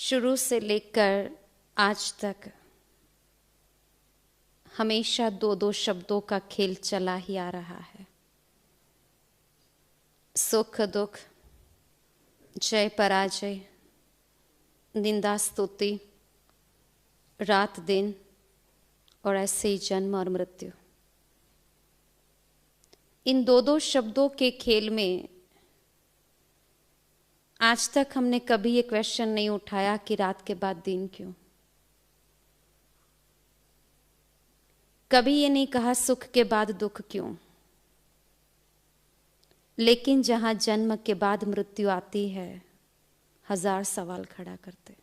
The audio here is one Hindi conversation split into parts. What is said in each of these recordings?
शुरू से लेकर आज तक हमेशा दो दो शब्दों का खेल चला ही आ रहा है। सुख दुख, जय पराजय, निंदा स्तुति, रात दिन और ऐसे ही जन्म और मृत्यु। इन दो दो शब्दों के खेल में आज तक हमने कभी ये क्वेश्चन नहीं उठाया कि रात के बाद दिन क्यों। कभी ये नहीं कहा सुख के बाद दुख क्यों। लेकिन जहां जन्म के बाद मृत्यु आती है, हजार सवाल खड़ा करते।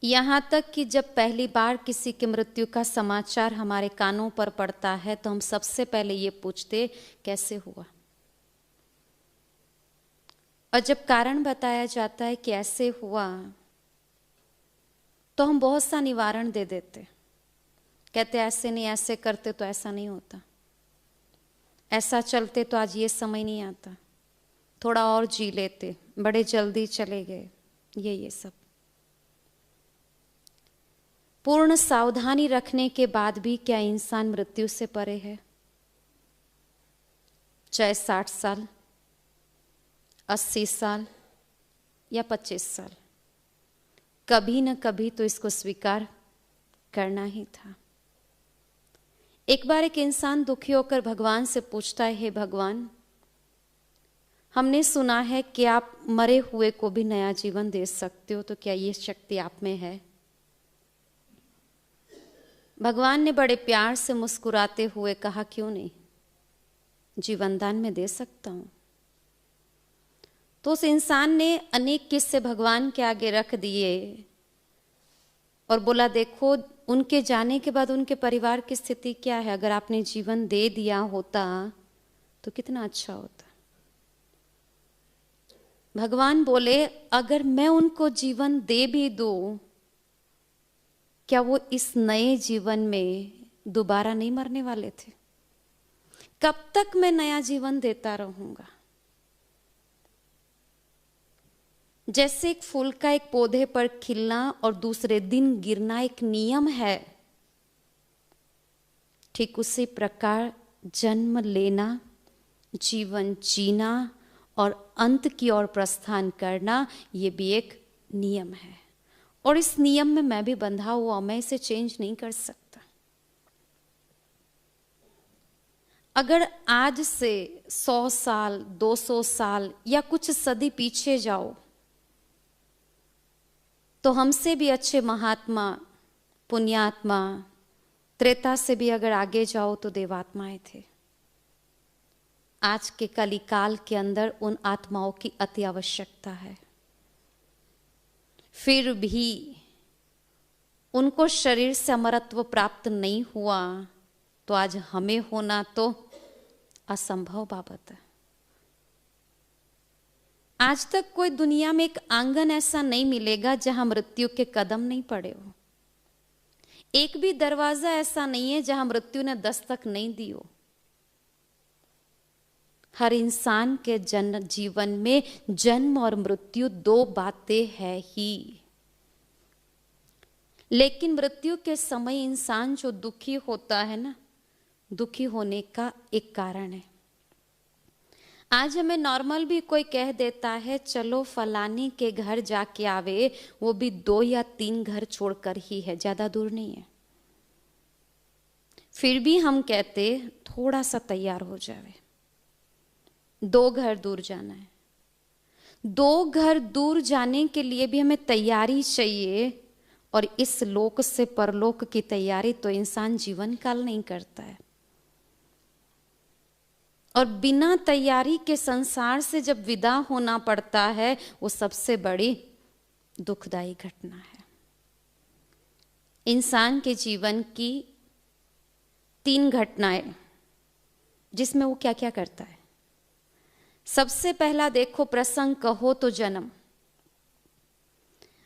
यहां तक कि जब पहली बार किसी की मृत्यु का समाचार हमारे कानों पर पड़ता है तो हम सबसे पहले ये पूछते कैसे हुआ। और जब कारण बताया जाता है कि ऐसे हुआ तो हम बहुत सा निवारण दे देते। कहते ऐसे नहीं, ऐसे करते तो ऐसा नहीं होता, ऐसा चलते तो आज ये समय नहीं आता, थोड़ा और जी लेते, बड़े जल्दी चले गए, ये सब। पूर्ण सावधानी रखने के बाद भी क्या इंसान मृत्यु से परे है? चाहे 60 साल, 80 साल या 25 साल, कभी न कभी तो इसको स्वीकार करना ही था। एक बार एक इंसान दुखी होकर भगवान से पूछता है, हे भगवान, हमने सुना है कि आप मरे हुए को भी नया जीवन दे सकते हो, तो क्या ये शक्ति आप में है? भगवान ने बड़े प्यार से मुस्कुराते हुए कहा, क्यों नहीं, जीवन दान में दे सकता हूं। तो उस इंसान ने अनेक किस्से भगवान के आगे रख दिए और बोला, देखो उनके जाने के बाद उनके परिवार की स्थिति क्या है, अगर आपने जीवन दे दिया होता तो कितना अच्छा होता। भगवान बोले, अगर मैं उनको जीवन दे भी दूं, क्या वो इस नए जीवन में दोबारा नहीं मरने वाले थे? कब तक मैं नया जीवन देता रहूंगा? जैसे एक फूल का एक पौधे पर खिलना और दूसरे दिन गिरना एक नियम है, ठीक उसी प्रकार जन्म लेना, जीवन जीना और अंत की ओर प्रस्थान करना, ये भी एक नियम है। और इस नियम में मैं भी बंधा हुआ, मैं इसे चेंज नहीं कर सकता। अगर आज से 100 साल, 200 साल या कुछ सदी पीछे जाओ तो हमसे भी अच्छे महात्मा, पुण्यात्मा, त्रेता से भी अगर आगे जाओ तो देवात्माएं थे। आज के कलिकाल के अंदर उन आत्माओं की अति आवश्यकता है। फिर भी उनको शरीर से अमरत्व प्राप्त नहीं हुआ तो आज हमें होना तो असंभव बाबत है। आज तक कोई दुनिया में एक आंगन ऐसा नहीं मिलेगा जहां मृत्यु के कदम नहीं पड़े हो। एक भी दरवाजा ऐसा नहीं है जहां मृत्यु ने दस्तक नहीं दी हो। हर इंसान के जीवन में जन्म और मृत्यु दो बातें हैं ही। लेकिन मृत्यु के समय इंसान जो दुखी होता है ना, दुखी होने का एक कारण है। आज हमें नॉर्मल भी कोई कह देता है, चलो फलाने के घर जाके आवे, वो भी 2 या 3 घर छोड़कर ही है, ज्यादा दूर नहीं है। फिर भी हम कहते थोड़ा सा तैयार हो जावे, 2 घर दूर जाना है। 2 घर दूर जाने के लिए भी हमें तैयारी चाहिए, और इस लोक से परलोक की तैयारी तो इंसान जीवन काल नहीं करता है। और बिना तैयारी के संसार से जब विदा होना पड़ता है, वो सबसे बड़ी दुखदायी घटना है। इंसान के जीवन की 3 घटनाएं जिसमें वो क्या क्या करता है। सबसे पहला देखो, प्रसंग कहो तो जन्म।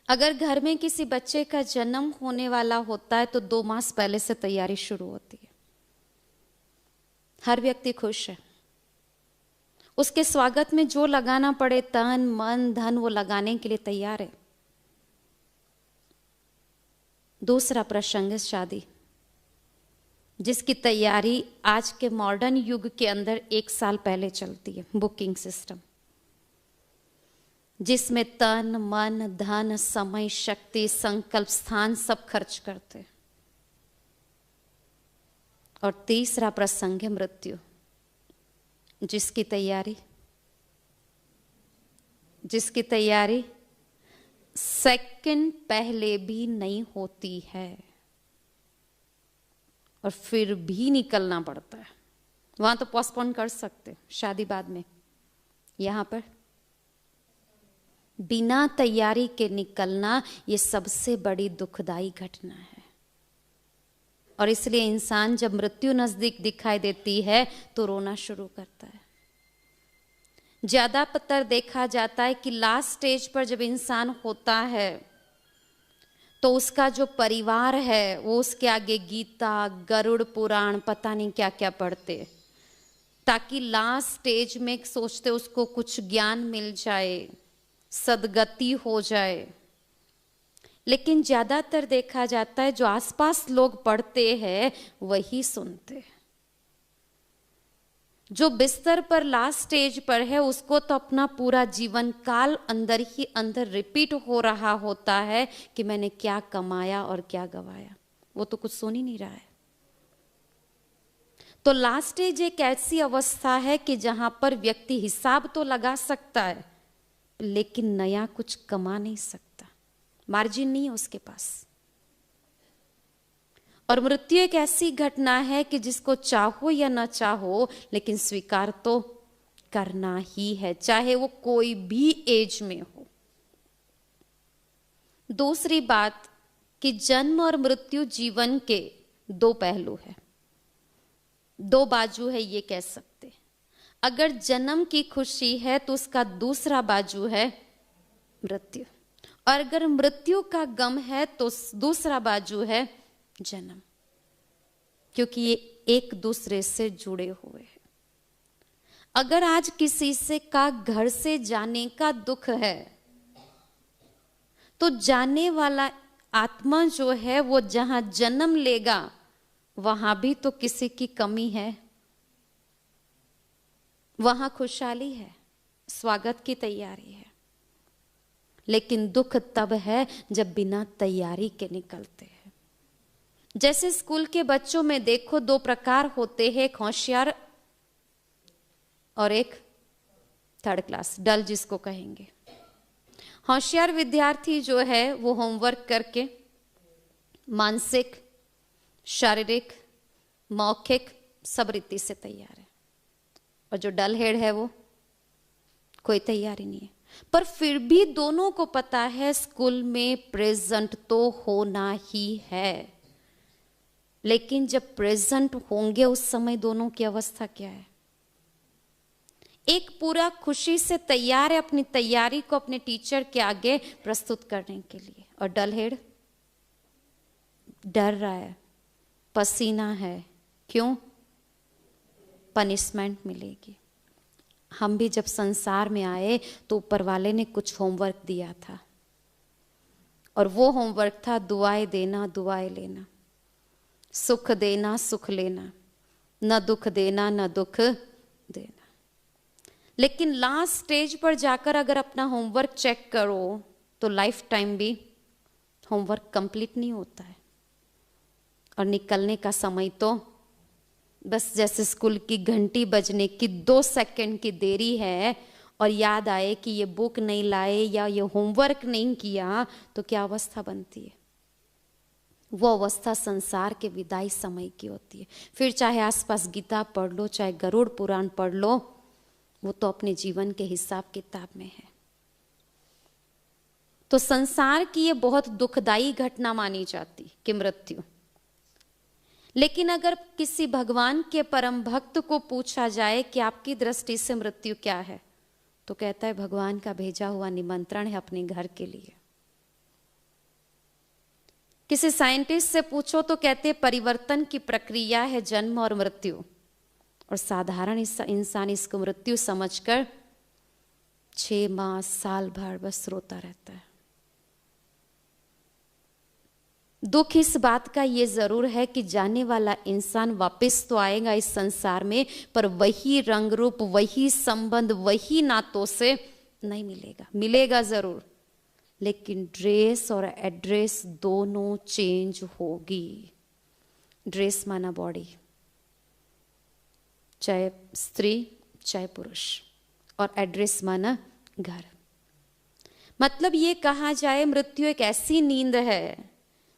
अगर घर में किसी बच्चे का जन्म होने वाला होता है तो 2 मास पहले से तैयारी शुरू होती है। हर व्यक्ति खुश है, उसके स्वागत में जो लगाना पड़े तन मन धन वो लगाने के लिए तैयार है। दूसरा प्रसंग है शादी, जिसकी तैयारी आज के मॉडर्न युग के अंदर 1 साल पहले चलती है। बुकिंग सिस्टम जिसमें तन मन धन समय शक्ति संकल्प स्थान सब खर्च करते हैं। और तीसरा प्रसंग है मृत्यु, जिसकी तैयारी सेकंड पहले भी नहीं होती है और फिर भी निकलना पड़ता है। वहां तो पोस्टपोन कर सकते, शादी बाद में, यहां पर बिना तैयारी के निकलना ये सबसे बड़ी दुखदाई घटना है। और इसलिए इंसान जब मृत्यु नजदीक दिखाई देती है तो रोना शुरू करता है। ज्यादातर देखा जाता है कि लास्ट स्टेज पर जब इंसान होता है तो उसका जो परिवार है वो उसके आगे गीता गरुड़ पुराण पता नहीं क्या क्या पढ़ते, ताकि लास्ट स्टेज में सोचते उसको कुछ ज्ञान मिल जाए, सदगति हो जाए। लेकिन ज्यादातर देखा जाता है जो आसपास लोग पढ़ते हैं वही सुनते हैं। जो बिस्तर पर लास्ट स्टेज पर है उसको तो अपना पूरा जीवन काल अंदर ही अंदर रिपीट हो रहा होता है कि मैंने क्या कमाया और क्या गवाया, वो तो कुछ सुन ही नहीं रहा है। तो लास्ट स्टेज एक ऐसी अवस्था है कि जहां पर व्यक्ति हिसाब तो लगा सकता है लेकिन नया कुछ कमा नहीं सकता, मार्जिन नहीं है उसके पास। और मृत्यु एक ऐसी घटना है कि जिसको चाहो या ना चाहो लेकिन स्वीकार तो करना ही है, चाहे वो कोई भी एज में हो। दूसरी बात कि जन्म और मृत्यु जीवन के 2 पहलू है, 2 बाजू है ये कह सकते। अगर जन्म की खुशी है तो उसका दूसरा बाजू है मृत्यु, और अगर मृत्यु का गम है तो दूसरा बाजू है जन्म, क्योंकि ये एक दूसरे से जुड़े हुए हैं। अगर आज किसी से का घर से जाने का दुख है तो जाने वाला आत्मा जो है वो जहां जन्म लेगा वहां भी तो किसी की कमी है, वहां खुशहाली है, स्वागत की तैयारी है। लेकिन दुख तब है जब बिना तैयारी के निकलते हैं। जैसे स्कूल के बच्चों में देखो 2 प्रकार होते हैं, एक होशियार और एक 3rd क्लास, डल जिसको कहेंगे। होशियार विद्यार्थी जो है वो होमवर्क करके मानसिक शारीरिक मौखिक सब रीति से तैयार है, और जो डल हेड है वो कोई तैयारी नहीं है। पर फिर भी दोनों को पता है स्कूल में प्रेजेंट तो होना ही है। लेकिन जब प्रेजेंट होंगे उस समय दोनों की अवस्था क्या है? एक पूरा खुशी से तैयार है अपनी तैयारी को अपने टीचर के आगे प्रस्तुत करने के लिए, और डल हेड डर रहा है, पसीना है, क्यों? पनिशमेंट मिलेगी। हम भी जब संसार में आए तो ऊपर वाले ने कुछ होमवर्क दिया था, और वो होमवर्क था दुआएं देना दुआएं लेना, सुख देना सुख लेना, न दुख देना न दुख देना। लेकिन लास्ट स्टेज पर जाकर अगर अपना होमवर्क चेक करो तो लाइफ टाइम भी होमवर्क कंप्लीट नहीं होता है, और निकलने का समय तो बस जैसे स्कूल की घंटी बजने की 2 सेकंड की देरी है और याद आए कि ये बुक नहीं लाए या ये होमवर्क नहीं किया तो क्या अवस्था बनती है? वो अवस्था संसार के विदाई समय की होती है। फिर चाहे आसपास गीता पढ़ लो, चाहे गरुड़ पुराण पढ़ लो, वो तो अपने जीवन के हिसाब किताब में है। तो संसार की ये बहुत दुखदाई घटना मानी जाती कि मृत्यु। लेकिन अगर किसी भगवान के परम भक्त को पूछा जाए कि आपकी दृष्टि से मृत्यु क्या है, तो कहता है भगवान का भेजा हुआ निमंत्रण है अपने घर के लिए। किसी साइंटिस्ट से पूछो तो कहते हैं परिवर्तन की प्रक्रिया है जन्म और मृत्यु, और साधारण इंसान इसको मृत्यु समझकर 6 माह साल भर बस रोता रहता है। दुख इस बात का ये जरूर है कि जाने वाला इंसान वापस तो आएगा इस संसार में, पर वही रंग रूप, वही संबंध, वही नातों से नहीं मिलेगा। मिलेगा जरूर, लेकिन ड्रेस और एड्रेस दोनों चेंज होगी। ड्रेस माना बॉडी, चाहे स्त्री चाहे पुरुष, और एड्रेस माना घर। मतलब ये कहा जाए मृत्यु एक ऐसी नींद है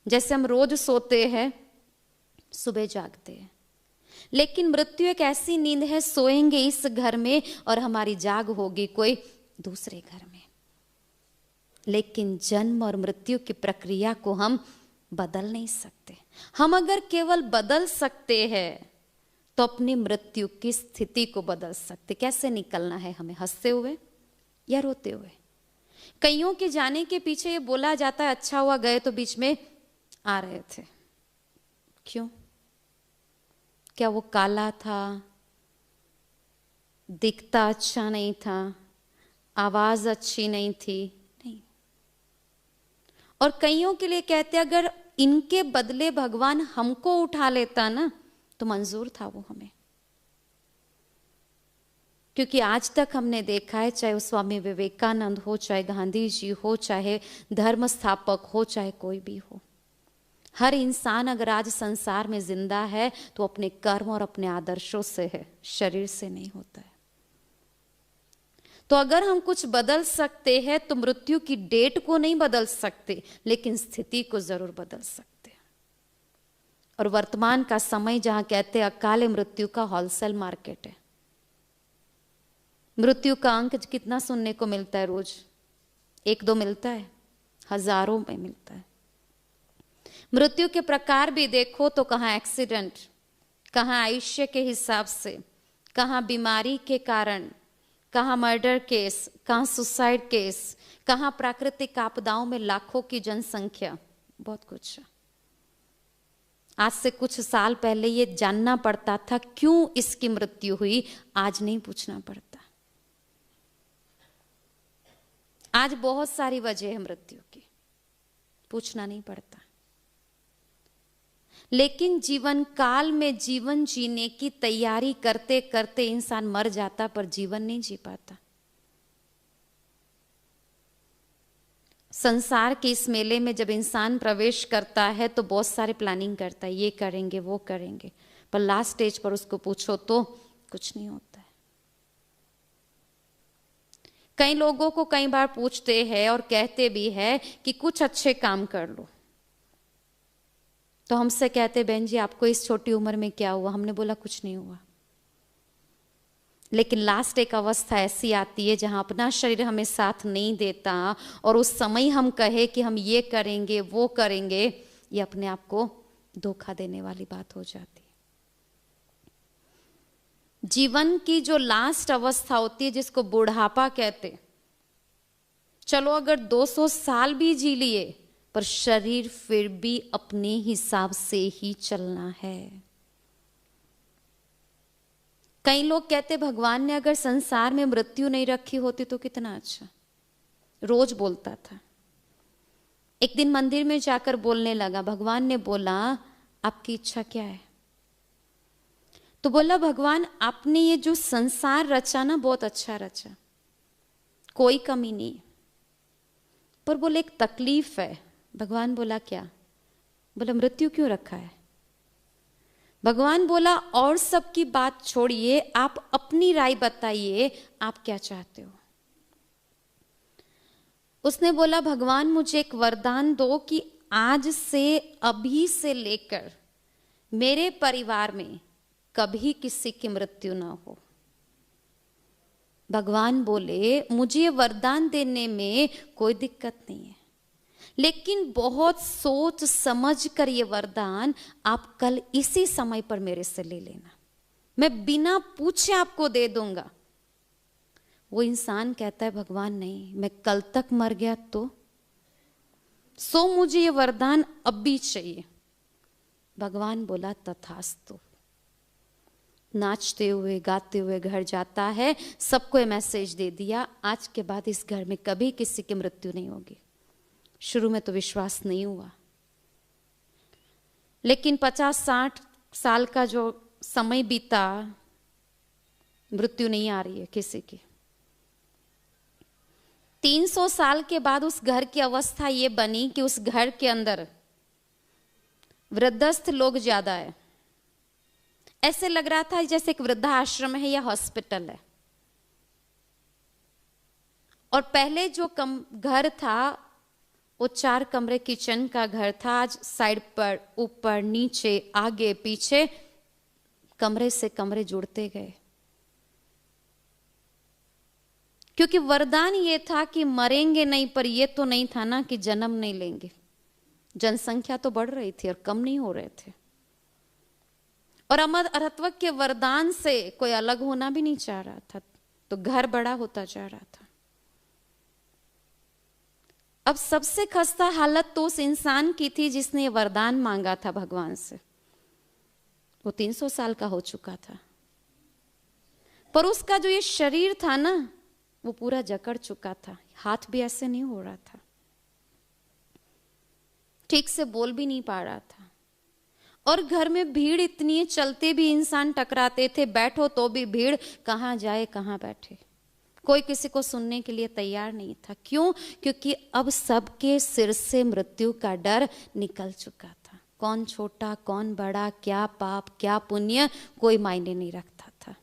जैसे हम रोज सोते हैं, सुबह जागते हैं, लेकिन मृत्यु एक ऐसी नींद है, सोएंगे इस घर में और हमारी जाग होगी कोई दूसरे घर में। लेकिन जन्म और मृत्यु की प्रक्रिया को हम बदल नहीं सकते। हम अगर केवल बदल सकते हैं तो अपनी मृत्यु की स्थिति को बदल सकते। कैसे निकलना है हमें, हंसते हुए या रोते हुए? कईयों के जाने के पीछे ये बोला जाता है अच्छा हुआ गए तो बीच में आ रहे थे। क्यों? क्या वो काला था, दिखता अच्छा नहीं था, आवाज अच्छी नहीं थी? नहीं। और कईयों के लिए कहते अगर इनके बदले भगवान हमको उठा लेता ना तो मंजूर था वो हमें। क्योंकि आज तक हमने देखा है, चाहे वो स्वामी विवेकानंद हो, चाहे गांधी जी हो, चाहे धर्म स्थापक हो, चाहे कोई भी हो, हर इंसान अगर आज संसार में जिंदा है तो अपने कर्म और अपने आदर्शों से है, शरीर से नहीं होता है। तो अगर हम कुछ बदल सकते हैं तो मृत्यु की डेट को नहीं बदल सकते, लेकिन स्थिति को जरूर बदल सकते हैं। और वर्तमान का समय जहां कहते हैं अकाल मृत्यु का होलसेल मार्केट है। मृत्यु का अंक कितना सुनने को मिलता है रोज? 1-2 मिलता है? हजारों में मिलता है। मृत्यु के प्रकार भी देखो तो कहाँ एक्सीडेंट, कहाँ आयुष्य के हिसाब से, कहाँ बीमारी के कारण, कहाँ मर्डर केस, कहाँ सुसाइड केस, कहाँ प्राकृतिक आपदाओं में लाखों की जनसंख्या, बहुत कुछ। आज से कुछ साल पहले ये जानना पड़ता था क्यों इसकी मृत्यु हुई, आज नहीं पूछना पड़ता। आज बहुत सारी वजह है मृत्यु की, पूछना नहीं पड़ता। लेकिन जीवन काल में जीवन जीने की तैयारी करते करते इंसान मर जाता, पर जीवन नहीं जी पाता। संसार के इस मेले में जब इंसान प्रवेश करता है तो बहुत सारे प्लानिंग करता है, ये करेंगे वो करेंगे, पर लास्ट स्टेज पर उसको पूछो तो कुछ नहीं होता है। कई लोगों को कई बार पूछते हैं और कहते भी है कि कुछ अच्छे काम कर लो, तो हमसे कहते बहन जी आपको इस छोटी उम्र में क्या हुआ? हमने बोला कुछ नहीं हुआ। लेकिन लास्ट एक अवस्था ऐसी आती है जहां अपना शरीर हमें साथ नहीं देता और उस समय हम कहे कि हम ये करेंगे वो करेंगे, ये अपने आप को धोखा देने वाली बात हो जाती है। जीवन की जो लास्ट अवस्था होती है जिसको बुढ़ापा कहते, चलो अगर 200 साल भी जी लिए पर शरीर फिर भी अपने हिसाब से ही चलना है। कई लोग कहते भगवान ने अगर संसार में मृत्यु नहीं रखी होती तो कितना अच्छा। रोज बोलता था, एक दिन मंदिर में जाकर बोलने लगा। भगवान ने बोला आपकी इच्छा क्या है? तो बोला भगवान आपने ये जो संसार रचा ना बहुत अच्छा रचा, कोई कमी नहीं, पर बोले एक तकलीफ है। भगवान बोला क्या? बोला मृत्यु क्यों रखा है? भगवान बोला और सबकी बात छोड़िए, आप अपनी राय बताइए, आप क्या चाहते हो? उसने बोला भगवान मुझे एक वरदान दो कि आज से अभी से लेकर मेरे परिवार में कभी किसी की मृत्यु ना हो। भगवान बोले मुझे ये वरदान देने में कोई दिक्कत नहीं है, लेकिन बहुत सोच समझ कर ये वरदान आप कल इसी समय पर मेरे से ले लेना, मैं बिना पूछे आपको दे दूंगा। वो इंसान कहता है भगवान नहीं, मैं कल तक मर गया तो सो मुझे ये वरदान अब भी चाहिए। भगवान बोला तथास्तु। नाचते हुए गाते हुए घर जाता है, सबको ये मैसेज दे दिया, आज के बाद इस घर में कभी किसी की मृत्यु नहीं होगी। शुरू में तो विश्वास नहीं हुआ, लेकिन 50-60 साल का जो समय बीता, मृत्यु नहीं आ रही है किसी की। 300 साल के बाद उस घर की अवस्था ये बनी कि उस घर के अंदर वृद्धस्थ लोग ज्यादा है। ऐसे लग रहा था जैसे एक वृद्धाश्रम है या हॉस्पिटल है। और पहले जो घर था वो 4 कमरे किचन का घर था, आज साइड पर, ऊपर, नीचे, आगे, पीछे कमरे से कमरे जुड़ते गए। क्योंकि वरदान ये था कि मरेंगे नहीं, पर ये तो नहीं था ना कि जन्म नहीं लेंगे। जनसंख्या तो बढ़ रही थी और कम नहीं हो रहे थे। और अमरत्व के वरदान से कोई अलग होना भी नहीं चाह रहा था, तो घर बड़ा होता जा रहा था। अब सबसे खस्ता हालत तो उस इंसान की थी जिसने ये वरदान मांगा था भगवान से। वो 300 साल का हो चुका था, पर उसका जो ये शरीर था ना, वो पूरा जकड़ चुका था। हाथ भी ऐसे नहीं हो रहा था, ठीक से बोल भी नहीं पा रहा था। और घर में भीड़ इतनी है, चलते भी इंसान टकराते थे, बैठो तो भी भीड़, कहाँ जाए कहाँ बैठे, कोई किसी को सुनने के लिए तैयार नहीं था। क्यों? क्योंकि अब सबके सिर से मृत्यु का डर निकल चुका था। कौन छोटा कौन बड़ा, क्या पाप क्या पुण्य, कोई मायने नहीं रखता था।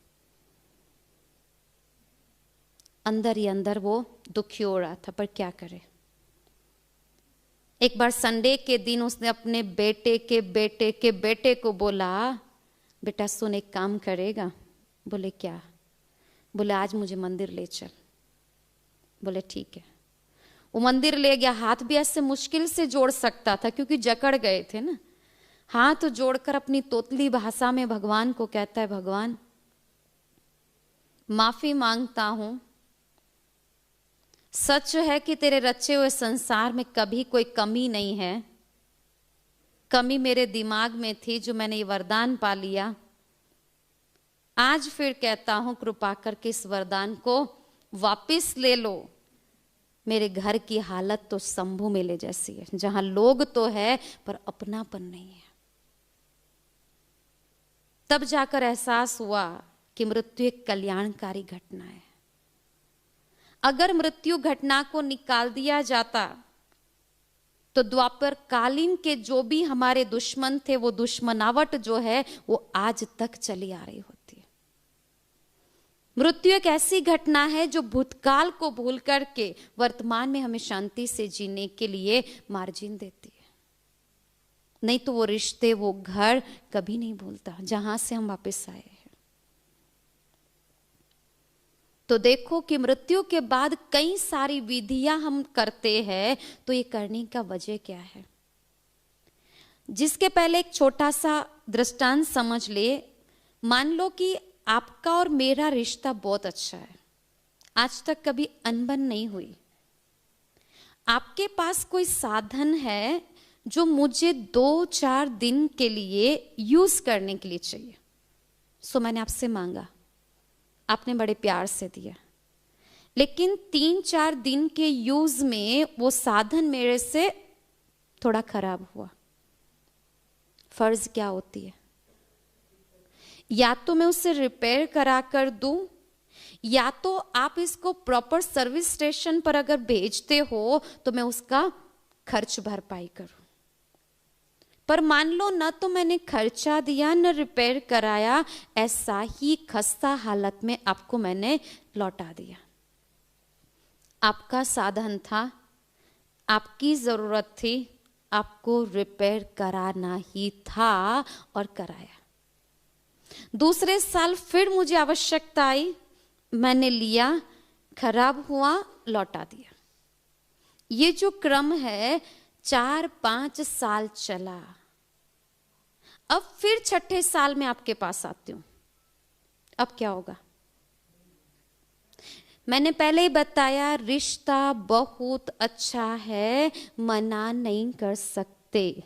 अंदर ही अंदर वो दुखी हो रहा था, पर क्या करे। एक बार संडे के दिन उसने अपने बेटे को बोला, बेटा सुन, एक काम करेगा? बोले क्या? बोले आज मुझे मंदिर ले चल। बोले ठीक है। वो मंदिर ले गया। हाथ भी ऐसे मुश्किल से जोड़ सकता था क्योंकि जकड़ गए थे ना। हाथ जोड़कर अपनी तोतली भाषा में भगवान को कहता है, भगवान माफी मांगता हूं, सच है कि तेरे रचे हुए संसार में कभी कोई कमी नहीं है। कमी मेरे दिमाग में थी जो मैंने ये वरदान पा लिया। आज फिर कहता हूं कृपा करके इस वरदान को वापस ले लो। मेरे घर की हालत तो शंभू मेले जैसी है, जहां लोग तो है पर अपनापन नहीं है। तब जाकर एहसास हुआ कि मृत्यु एक कल्याणकारी घटना है। अगर मृत्यु घटना को निकाल दिया जाता तो द्वापर कालीन के जो भी हमारे दुश्मन थे, वो दुश्मनावट जो है वो आज तक चली आ रही होती है। मृत्यु एक ऐसी घटना है जो भूतकाल को भूल करके वर्तमान में हमें शांति से जीने के लिए मार्जिन देती है। नहीं तो वो रिश्ते, वो घर कभी नहीं भूलता जहां से हम वापस आए हैं। तो देखो कि मृत्यु के बाद कई सारी विधियां हम करते हैं, तो ये करने का वजह क्या है? जिसके पहले एक छोटा सा दृष्टांत समझ ले। मान लो कि आपका और मेरा रिश्ता बहुत अच्छा है, आज तक कभी अनबन नहीं हुई। आपके पास कोई साधन है जो मुझे 2-4 दिन के लिए यूज करने के लिए चाहिए, सो मैंने आपसे मांगा, आपने बड़े प्यार से दिया। लेकिन 3-4 दिन के यूज में वो साधन मेरे से थोड़ा खराब हुआ। फर्ज क्या होती है? या तो मैं उसे रिपेयर करा कर दूं, या तो आप इसको प्रॉपर सर्विस स्टेशन पर अगर भेजते हो तो मैं उसका खर्च भरपाई करूं। पर मान लो न तो मैंने खर्चा दिया न रिपेयर कराया, ऐसा ही खस्ता हालत में आपको मैंने लौटा दिया। आपका साधन था, आपकी जरूरत थी, आपको रिपेयर कराना ही था और कराया। दूसरे साल फिर मुझे आवश्यकता आई, मैंने लिया, खराब हुआ, लौटा दिया। ये जो क्रम है 4-5 साल चला। अब फिर 6ठे साल में आपके पास आती हूं। अब क्या होगा? मैंने पहले ही बताया, रिश्ता बहुत अच्छा है, मना नहीं कर सकते।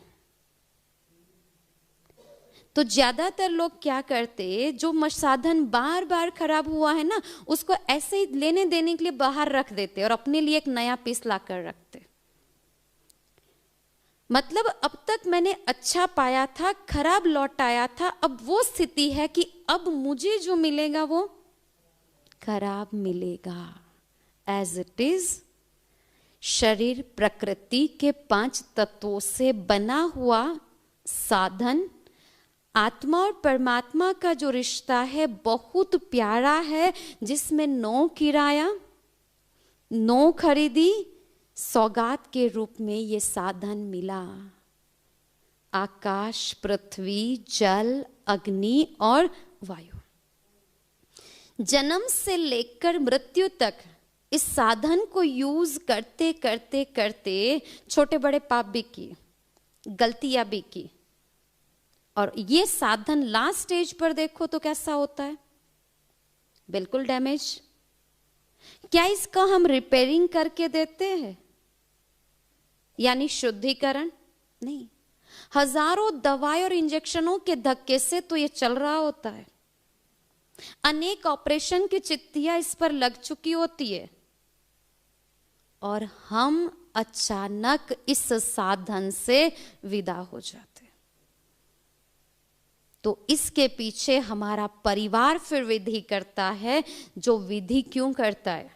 तो ज्यादातर लोग क्या करते, जो साधन बार बार खराब हुआ है ना, उसको ऐसे ही लेने देने के लिए बाहर रख देते और अपने लिए एक नया पीस ला कर रखते। मतलब अब तक मैंने अच्छा पाया था, खराब लौट आया था, अब वो स्थिति है कि अब मुझे जो मिलेगा वो खराब मिलेगा। एज इट इज, शरीर प्रकृति के 5 तत्वों से बना हुआ साधन, आत्मा और परमात्मा का जो रिश्ता है बहुत प्यारा है, जिसमें नो किराया, नो खरीदी, सौगात के रूप में ये साधन मिला। आकाश, पृथ्वी, जल, अग्नि और वायु। जन्म से लेकर मृत्यु तक इस साधन को यूज करते करते करते छोटे बड़े पाप भी किए, गलतियां भी की, और ये साधन लास्ट स्टेज पर देखो तो कैसा होता है, बिल्कुल डैमेज। क्या इसका हम रिपेयरिंग करके देते हैं, यानी शुद्धिकरण? नहीं, हजारों दवाई और इंजेक्शनों के धक्के से तो ये चल रहा होता है। अनेक ऑपरेशन की चिट्ठियां इस पर लग चुकी होती है, और हम अचानक इस साधन से विदा हो जाते। तो इसके पीछे हमारा परिवार फिर विधि करता है। जो विधि क्यों करता है?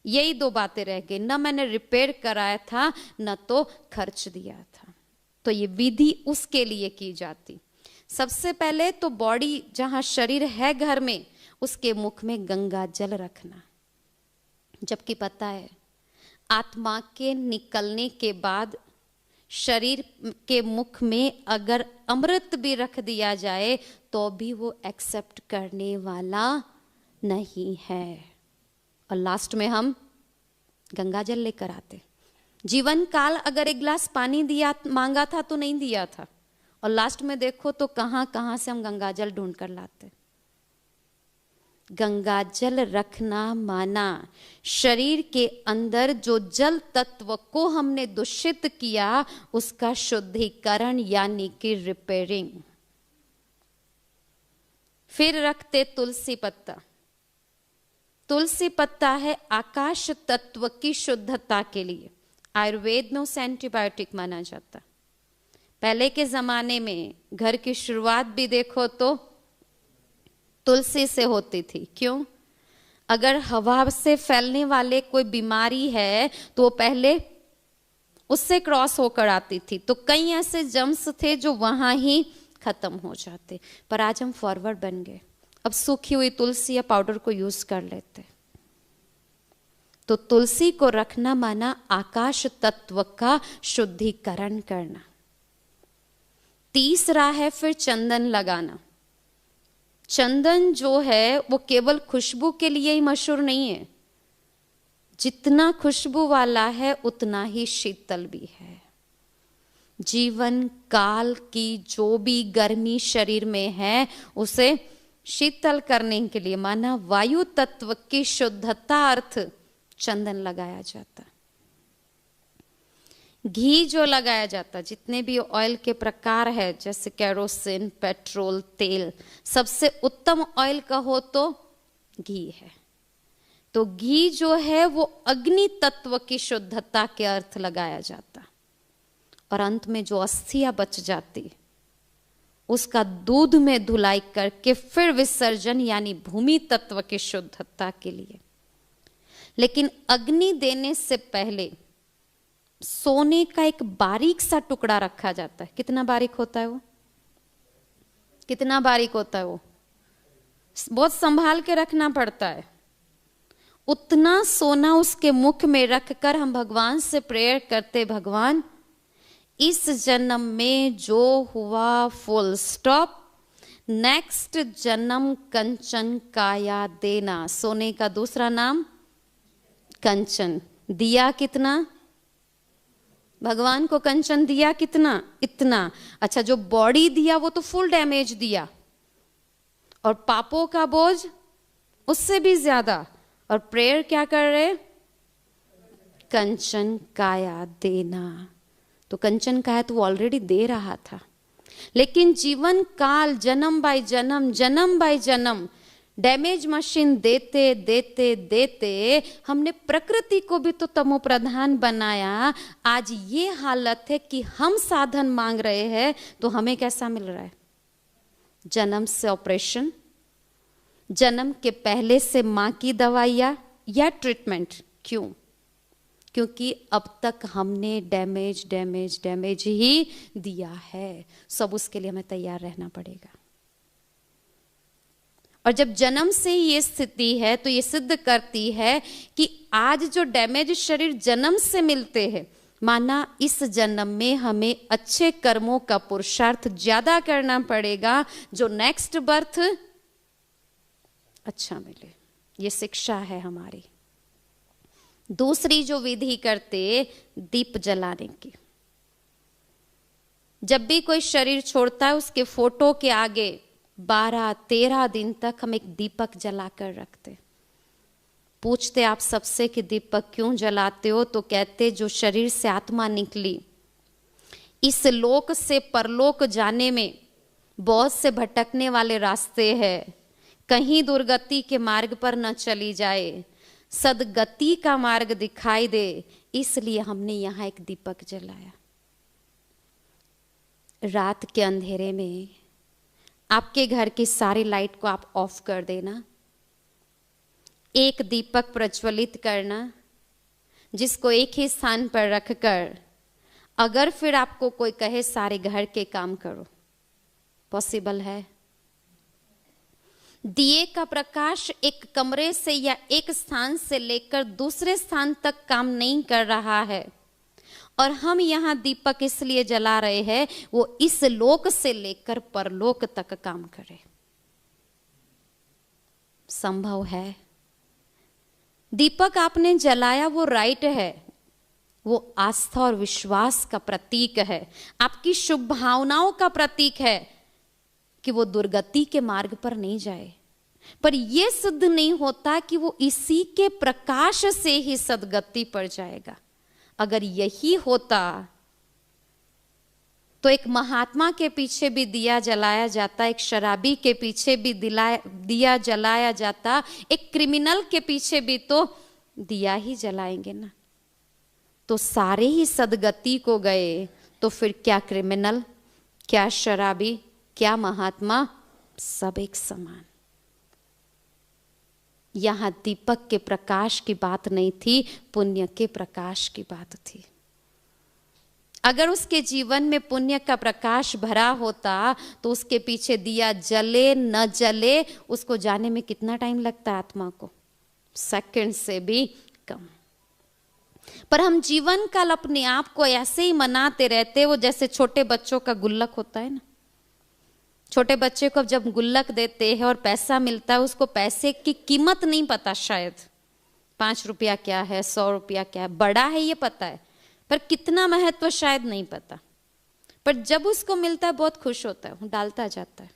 यही 2 बातें रह गई, न मैंने रिपेयर कराया था, न तो खर्च दिया था। तो ये विधि उसके लिए की जाती। सबसे पहले तो बॉडी, जहां शरीर है घर में, उसके मुख में गंगा जल रखना। जबकि पता है आत्मा के निकलने के बाद शरीर के मुख में अगर अमृत भी रख दिया जाए तो भी वो एक्सेप्ट करने वाला नहीं है। और लास्ट में हम गंगा जल लेकर आते। जीवन काल अगर 1 गिलास पानी दिया मांगा था तो नहीं दिया था, और लास्ट में देखो तो कहां कहां से हम गंगा जल ढूंढ कर लाते। गंगा जल रखना माना शरीर के अंदर जो जल तत्व को हमने दूषित किया उसका शुद्धिकरण, यानी कि रिपेयरिंग। फिर रखते तुलसी पत्ता। तुलसी पत्ता है आकाश तत्व की शुद्धता के लिए। आयुर्वेद में उसे एंटीबायोटिक माना जाता। पहले के जमाने में घर की शुरुआत भी देखो तो तुलसी से होती थी। क्यों? अगर हवा से फैलने वाले कोई बीमारी है तो वो पहले उससे क्रॉस होकर आती थी, तो कई ऐसे जम्स थे जो वहां ही खत्म हो जाते। पर आज हम फॉरवर्ड बन गए, अब सूखी हुई तुलसी या पाउडर को यूज कर लेते। तो तुलसी को रखना माना आकाश तत्व का शुद्धिकरण करना। तीसरा है फिर चंदन लगाना। चंदन जो है वो केवल खुशबू के लिए ही मशहूर नहीं है, जितना खुशबू वाला है उतना ही शीतल भी है। जीवन काल की जो भी गर्मी शरीर में है उसे शीतल करने के लिए माना वायु तत्व की शुद्धता अर्थ चंदन लगाया जाता। घी जो लगाया जाता, जितने भी ऑयल के प्रकार है, जैसे केरोसिन, पेट्रोल, तेल, सबसे उत्तम ऑयल कहो तो घी है। तो घी जो है वो अग्नि तत्व की शुद्धता के अर्थ लगाया जाता। और अंत में जो अस्थियां बच जाती उसका दूध में धुलाई करके फिर विसर्जन, यानी भूमि तत्व की शुद्धता के लिए। लेकिन अग्नि देने से पहले सोने का एक बारीक सा टुकड़ा रखा जाता है। कितना बारीक होता है वो? कितना बारीक होता है वो? बहुत संभाल के रखना पड़ता है। उतना सोना उसके मुख में रखकर हम भगवान से प्रेयर करते, भगवान इस जन्म में जो हुआ फुल स्टॉप, नेक्स्ट जन्म कंचन काया देना। सोने का दूसरा नाम कंचन। दिया कितना? भगवान को कंचन दिया कितना? इतना। अच्छा, जो बॉडी दिया वो तो फुल डैमेज दिया, और पापों का बोझ उससे भी ज्यादा। और प्रेयर क्या कर रहे? कंचन काया देना। तो कंचन काया तो वो ऑलरेडी दे रहा था, लेकिन जीवन काल जन्म बाय जन्म, जन्म बाय जन्म डैमेज मशीन देते देते देते हमने प्रकृति को भी तो तमो प्रधान बनाया। आज ये हालत है कि हम साधन मांग रहे हैं तो हमें कैसा मिल रहा है? जन्म से ऑपरेशन, जन्म के पहले से मां की दवाइयां या ट्रीटमेंट। क्यों? क्योंकि अब तक हमने डैमेज डैमेज डैमेज ही दिया है। सब उसके लिए हमें तैयार रहना पड़ेगा। और जब जन्म से ये स्थिति है तो ये सिद्ध करती है कि आज जो डैमेज शरीर जन्म से मिलते हैं, माना इस जन्म में हमें अच्छे कर्मों का पुरुषार्थ ज्यादा करना पड़ेगा जो नेक्स्ट बर्थ अच्छा मिले। ये शिक्षा है हमारी। दूसरी जो विधि करते दीप जलाने की। जब भी कोई शरीर छोड़ता है उसके फोटो के आगे 12-13 दिन तक हम एक दीपक जलाकर रखते। पूछते आप सबसे कि दीपक क्यों जलाते हो? तो कहते जो शरीर से आत्मा निकली, इस लोक से परलोक जाने में बहुत से भटकने वाले रास्ते हैं, कहीं दुर्गति के मार्ग पर न चली जाए, सदगति का मार्ग दिखाई दे, इसलिए हमने यहां एक दीपक जलाया। रात के अंधेरे में आपके घर की सारी लाइट को आप ऑफ कर देना, एक दीपक प्रज्वलित करना, जिसको एक ही स्थान पर रखकर अगर फिर आपको कोई कहे सारे घर के काम करो, पॉसिबल है? दिए का प्रकाश एक कमरे से या एक स्थान से लेकर दूसरे स्थान तक काम नहीं कर रहा है, और हम यहां दीपक इसलिए जला रहे हैं वो इस लोक से लेकर परलोक तक काम करे। संभव है? दीपक आपने जलाया वो राइट है, वो आस्था और विश्वास का प्रतीक है, आपकी शुभ भावनाओं का प्रतीक है कि वो दुर्गति के मार्ग पर नहीं जाए। पर यह सिद्ध नहीं होता कि वो इसी के प्रकाश से ही सदगति पर जाएगा। अगर यही होता तो एक महात्मा के पीछे भी दिया जलाया जाता, एक शराबी के पीछे भी दिया जलाया जाता, एक क्रिमिनल के पीछे भी तो दिया ही जलाएंगे ना। तो सारे ही सदगति को गए, तो फिर क्या क्रिमिनल, क्या शराबी, क्या महात्मा, सब एक समान। यहां दीपक के प्रकाश की बात नहीं थी, पुण्य के प्रकाश की बात थी। अगर उसके जीवन में पुण्य का प्रकाश भरा होता तो उसके पीछे दिया जले न जले उसको जाने में कितना टाइम लगता है आत्मा को? सेकंड से भी कम। पर हम जीवन काल अपने आप को ऐसे ही मनाते रहते, वो जैसे छोटे बच्चों का गुल्लक होता है ना। छोटे बच्चे को जब गुल्लक देते हैं और पैसा मिलता है, उसको पैसे की कीमत नहीं पता, शायद 5 रुपया क्या है, 100 रुपया क्या है। बड़ा है ये पता है, पर कितना महत्व शायद नहीं पता। पर जब उसको मिलता है बहुत खुश होता है, वो डालता जाता है,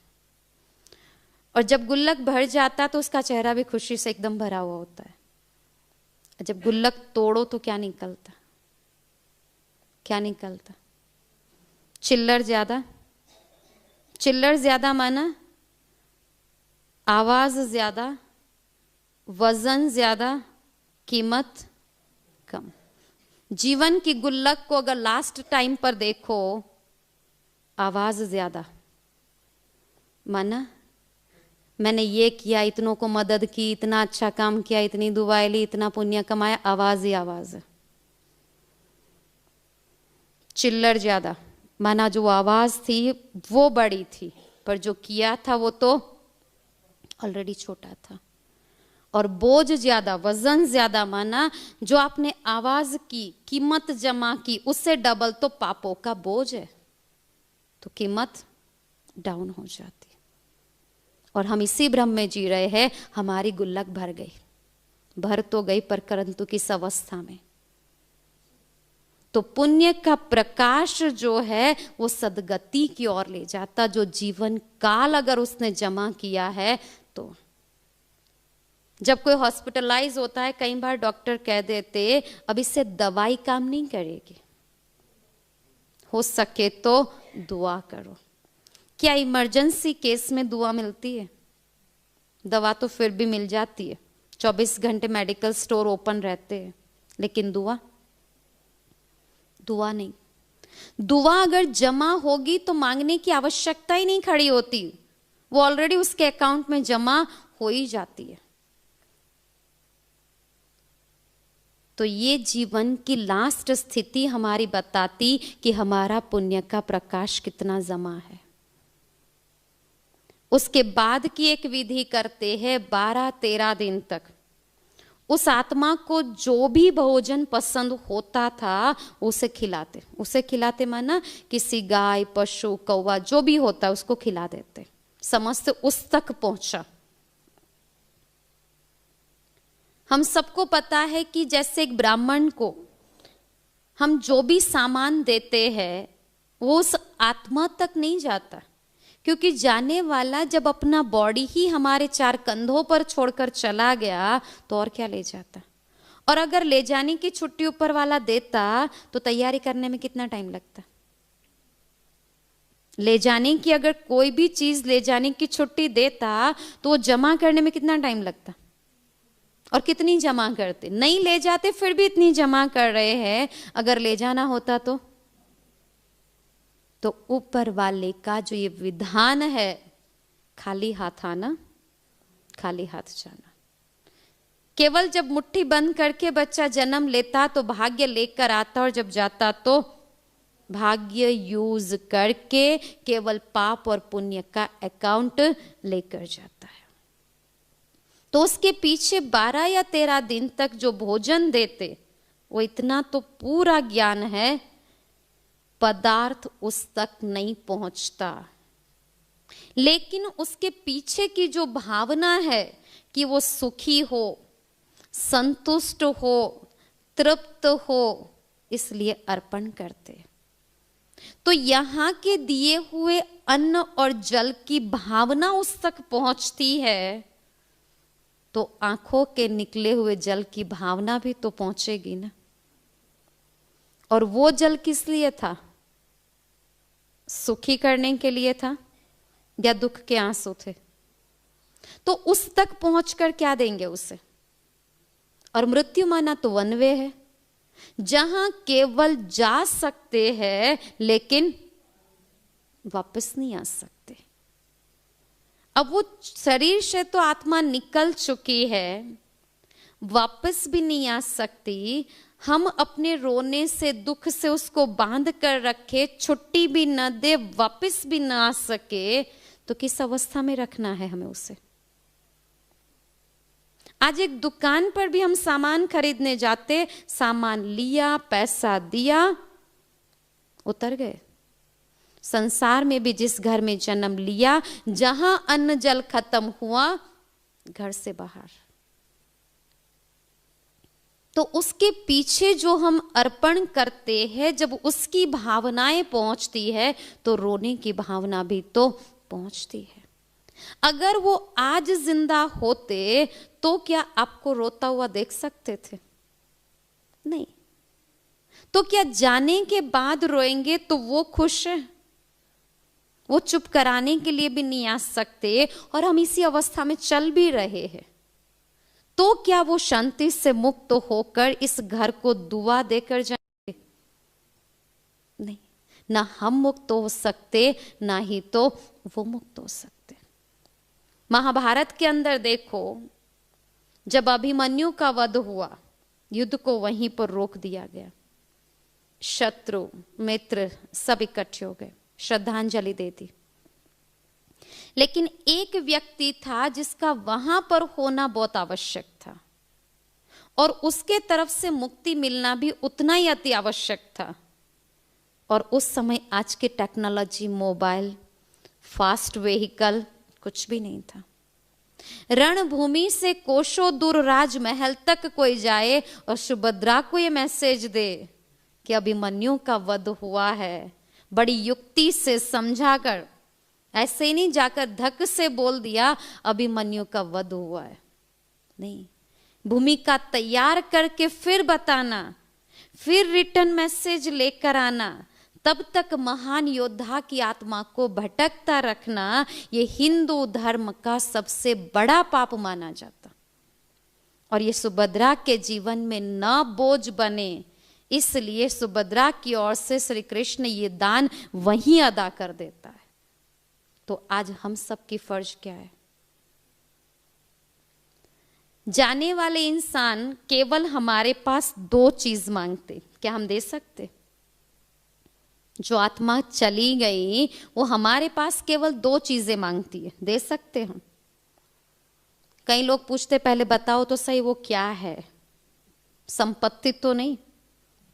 और जब गुल्लक भर जाता तो उसका चेहरा भी खुशी से एकदम भरा हुआ होता है। जब गुल्लक तोड़ो तो क्या निकलता? क्या निकलता? चिल्लर ज्यादा। चिल्लर ज्यादा माना आवाज ज्यादा, वजन ज्यादा, कीमत कम। जीवन की गुल्लक को अगर लास्ट टाइम पर देखो, आवाज ज्यादा, माना मैंने ये किया, इतनों को मदद की, इतना अच्छा काम किया, इतनी दुआएं ली, इतना पुण्य कमाया, आवाज ही आवाज है। चिल्लर ज्यादा माना जो आवाज थी वो बड़ी थी, पर जो किया था वो तो ऑलरेडी छोटा था। और बोझ ज्यादा, वजन ज्यादा माना जो आपने आवाज की, कीमत जमा की, उससे डबल तो पापों का बोझ है, तो कीमत डाउन हो जाती। और हम इसी भ्रम में जी रहे हैं, हमारी गुल्लक भर गई, भर तो गई पर परंतु किस अवस्था में। तो पुण्य का प्रकाश जो है वो सदगति की ओर ले जाता। जो जीवन काल अगर उसने जमा किया है, तो जब कोई हॉस्पिटलाइज होता है, कई बार डॉक्टर कह देते अब इससे दवाई काम नहीं करेगी, हो सके तो दुआ करो। क्या इमरजेंसी केस में दुआ मिलती है? दवा तो फिर भी मिल जाती है, 24 घंटे मेडिकल स्टोर ओपन रहते हैं, लेकिन दुआ नहीं। दुआ अगर जमा होगी तो मांगने की आवश्यकता ही नहीं खड़ी होती, वो ऑलरेडी उसके अकाउंट में जमा हो ही जाती है। तो ये जीवन की लास्ट स्थिति हमारी बताती कि हमारा पुण्य का प्रकाश कितना जमा है। उसके बाद की एक विधि करते हैं, 12-13 दिन तक उस आत्मा को जो भी भोजन पसंद होता था उसे खिलाते माना किसी गाय, पशु, कौवा जो भी होता है उसको खिला देते, समस्त उस तक पहुंचा। हम सबको पता है कि जैसे एक ब्राह्मण को हम जो भी सामान देते हैं वो उस आत्मा तक नहीं जाता, क्योंकि जाने वाला जब अपना बॉडी ही हमारे 4 कंधों पर छोड़कर चला गया तो और क्या ले जाता। और अगर ले जाने की छुट्टी ऊपर वाला देता तो तैयारी करने में कितना टाइम लगता। ले जाने की अगर कोई भी चीज ले जाने की छुट्टी देता तो वो जमा करने में कितना टाइम लगता, और कितनी जमा करते। नहीं ले जाते फिर भी इतनी जमा कर रहे हैं, अगर ले जाना होता तो ऊपर वाले का जो ये विधान है, खाली हाथ आना, खाली हाथ जाना। केवल जब मुट्ठी बंद करके बच्चा जन्म लेता तो भाग्य लेकर आता, और जब जाता तो भाग्य यूज करके केवल पाप और पुण्य का अकाउंट लेकर जाता है। तो उसके पीछे 12 या 13 दिन तक जो भोजन देते वो इतना तो पूरा ज्ञान है, पदार्थ उस तक नहीं पहुंचता, लेकिन उसके पीछे की जो भावना है कि वो सुखी हो, संतुष्ट हो, तृप्त हो, इसलिए अर्पण करते। तो यहां के दिए हुए अन्न और जल की भावना उस तक पहुंचती है तो आंखों के निकले हुए जल की भावना भी तो पहुंचेगी ना। और वो जल किस लिए था? सुखी करने के लिए था या दुख के आंसू थे? तो उस तक पहुंचकर क्या देंगे उसे? और मृत्यु माना तो वन वे है, जहां केवल जा सकते हैं लेकिन वापस नहीं आ सकते। अब वो शरीर से तो आत्मा निकल चुकी है, वापस भी नहीं आ सकती। हम अपने रोने से, दुख से उसको बांध कर रखे, छुट्टी भी न दे, वापस भी न आ सके, तो किस अवस्था में रखना है हमें उसे? आज एक दुकान पर भी हम सामान खरीदने जाते, सामान लिया, पैसा दिया, उतर गए। संसार में भी जिस घर में जन्म लिया, जहां अन्न जल खत्म हुआ, घर से बाहर। तो उसके पीछे जो हम अर्पण करते हैं, जब उसकी भावनाएं पहुंचती है तो रोने की भावना भी तो पहुंचती है। अगर वो आज जिंदा होते तो क्या आपको रोता हुआ देख सकते थे? नहीं। तो क्या जाने के बाद रोएंगे तो वो खुश है? वो चुप कराने के लिए भी नहीं आ सकते, और हम इसी अवस्था में चल भी रहे हैं। तो क्या वो शांति से मुक्त होकर इस घर को दुआ देकर जाएंगे? नहीं। ना हम मुक्त हो सकते, ना ही तो वो मुक्त हो सकते। महाभारत के अंदर देखो, जब अभिमन्यु का वध हुआ, युद्ध को वहीं पर रोक दिया गया। शत्रु मित्र सब इकट्ठे हो गए, श्रद्धांजलि दे दी। लेकिन एक व्यक्ति था जिसका वहां पर होना बहुत आवश्यक था, और उसके तरफ से मुक्ति मिलना भी उतना ही अति आवश्यक था। और उस समय आज की टेक्नोलॉजी, मोबाइल, फास्ट व्हीकल कुछ भी नहीं था। रणभूमि से कोसों दूर राजमहल तक कोई जाए और सुभद्रा को ये मैसेज दे कि अभिमन्यु का वध हुआ है, बड़ी युक्ति से समझाकर, ऐसे ही नहीं जाकर धक से बोल दिया अभिमन्यु का वध हुआ है। नहीं, भूमिका तैयार करके फिर बताना, फिर रिटर्न मैसेज लेकर आना, तब तक महान योद्धा की आत्मा को भटकता रखना ये हिंदू धर्म का सबसे बड़ा पाप माना जाता। और ये सुभद्रा के जीवन में न बोझ बने, इसलिए सुभद्रा की ओर से श्री कृष्ण ये दान वहीं अदा कर देता है। तो आज हम सब की फर्ज क्या है? जाने वाले इंसान केवल हमारे पास 2 चीज मांगते, क्या हम दे सकते? जो आत्मा चली गई वो हमारे पास केवल 2 चीजें मांगती है, दे सकते हम? कई लोग पूछते पहले बताओ तो सही वो क्या है? संपत्ति तो नहीं,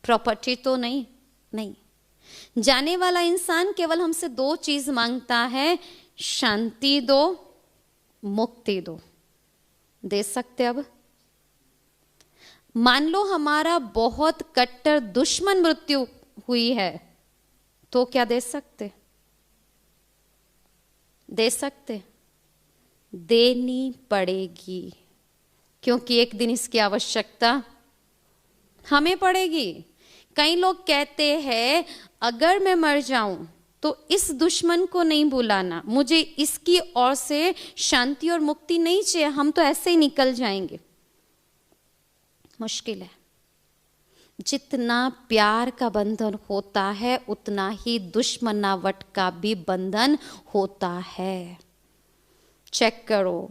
प्रॉपर्टी तो नहीं, नहीं। जाने वाला इंसान केवल हमसे 2 चीज मांगता है, शांति दो, मुक्ति दो। दे सकते? अब मान लो हमारा बहुत कट्टर दुश्मन मृत्यु हुई है, तो क्या दे सकते? दे सकते? देनी पड़ेगी, क्योंकि एक दिन इसकी आवश्यकता हमें पड़ेगी। कई लोग कहते हैं अगर मैं मर जाऊं तो इस दुश्मन को नहीं बुलाना, मुझे इसकी ओर से शांति और मुक्ति नहीं चाहिए, हम तो ऐसे ही निकल जाएंगे। मुश्किल है। जितना प्यार का बंधन होता है उतना ही दुश्मनावट का भी बंधन होता है। चेक करो,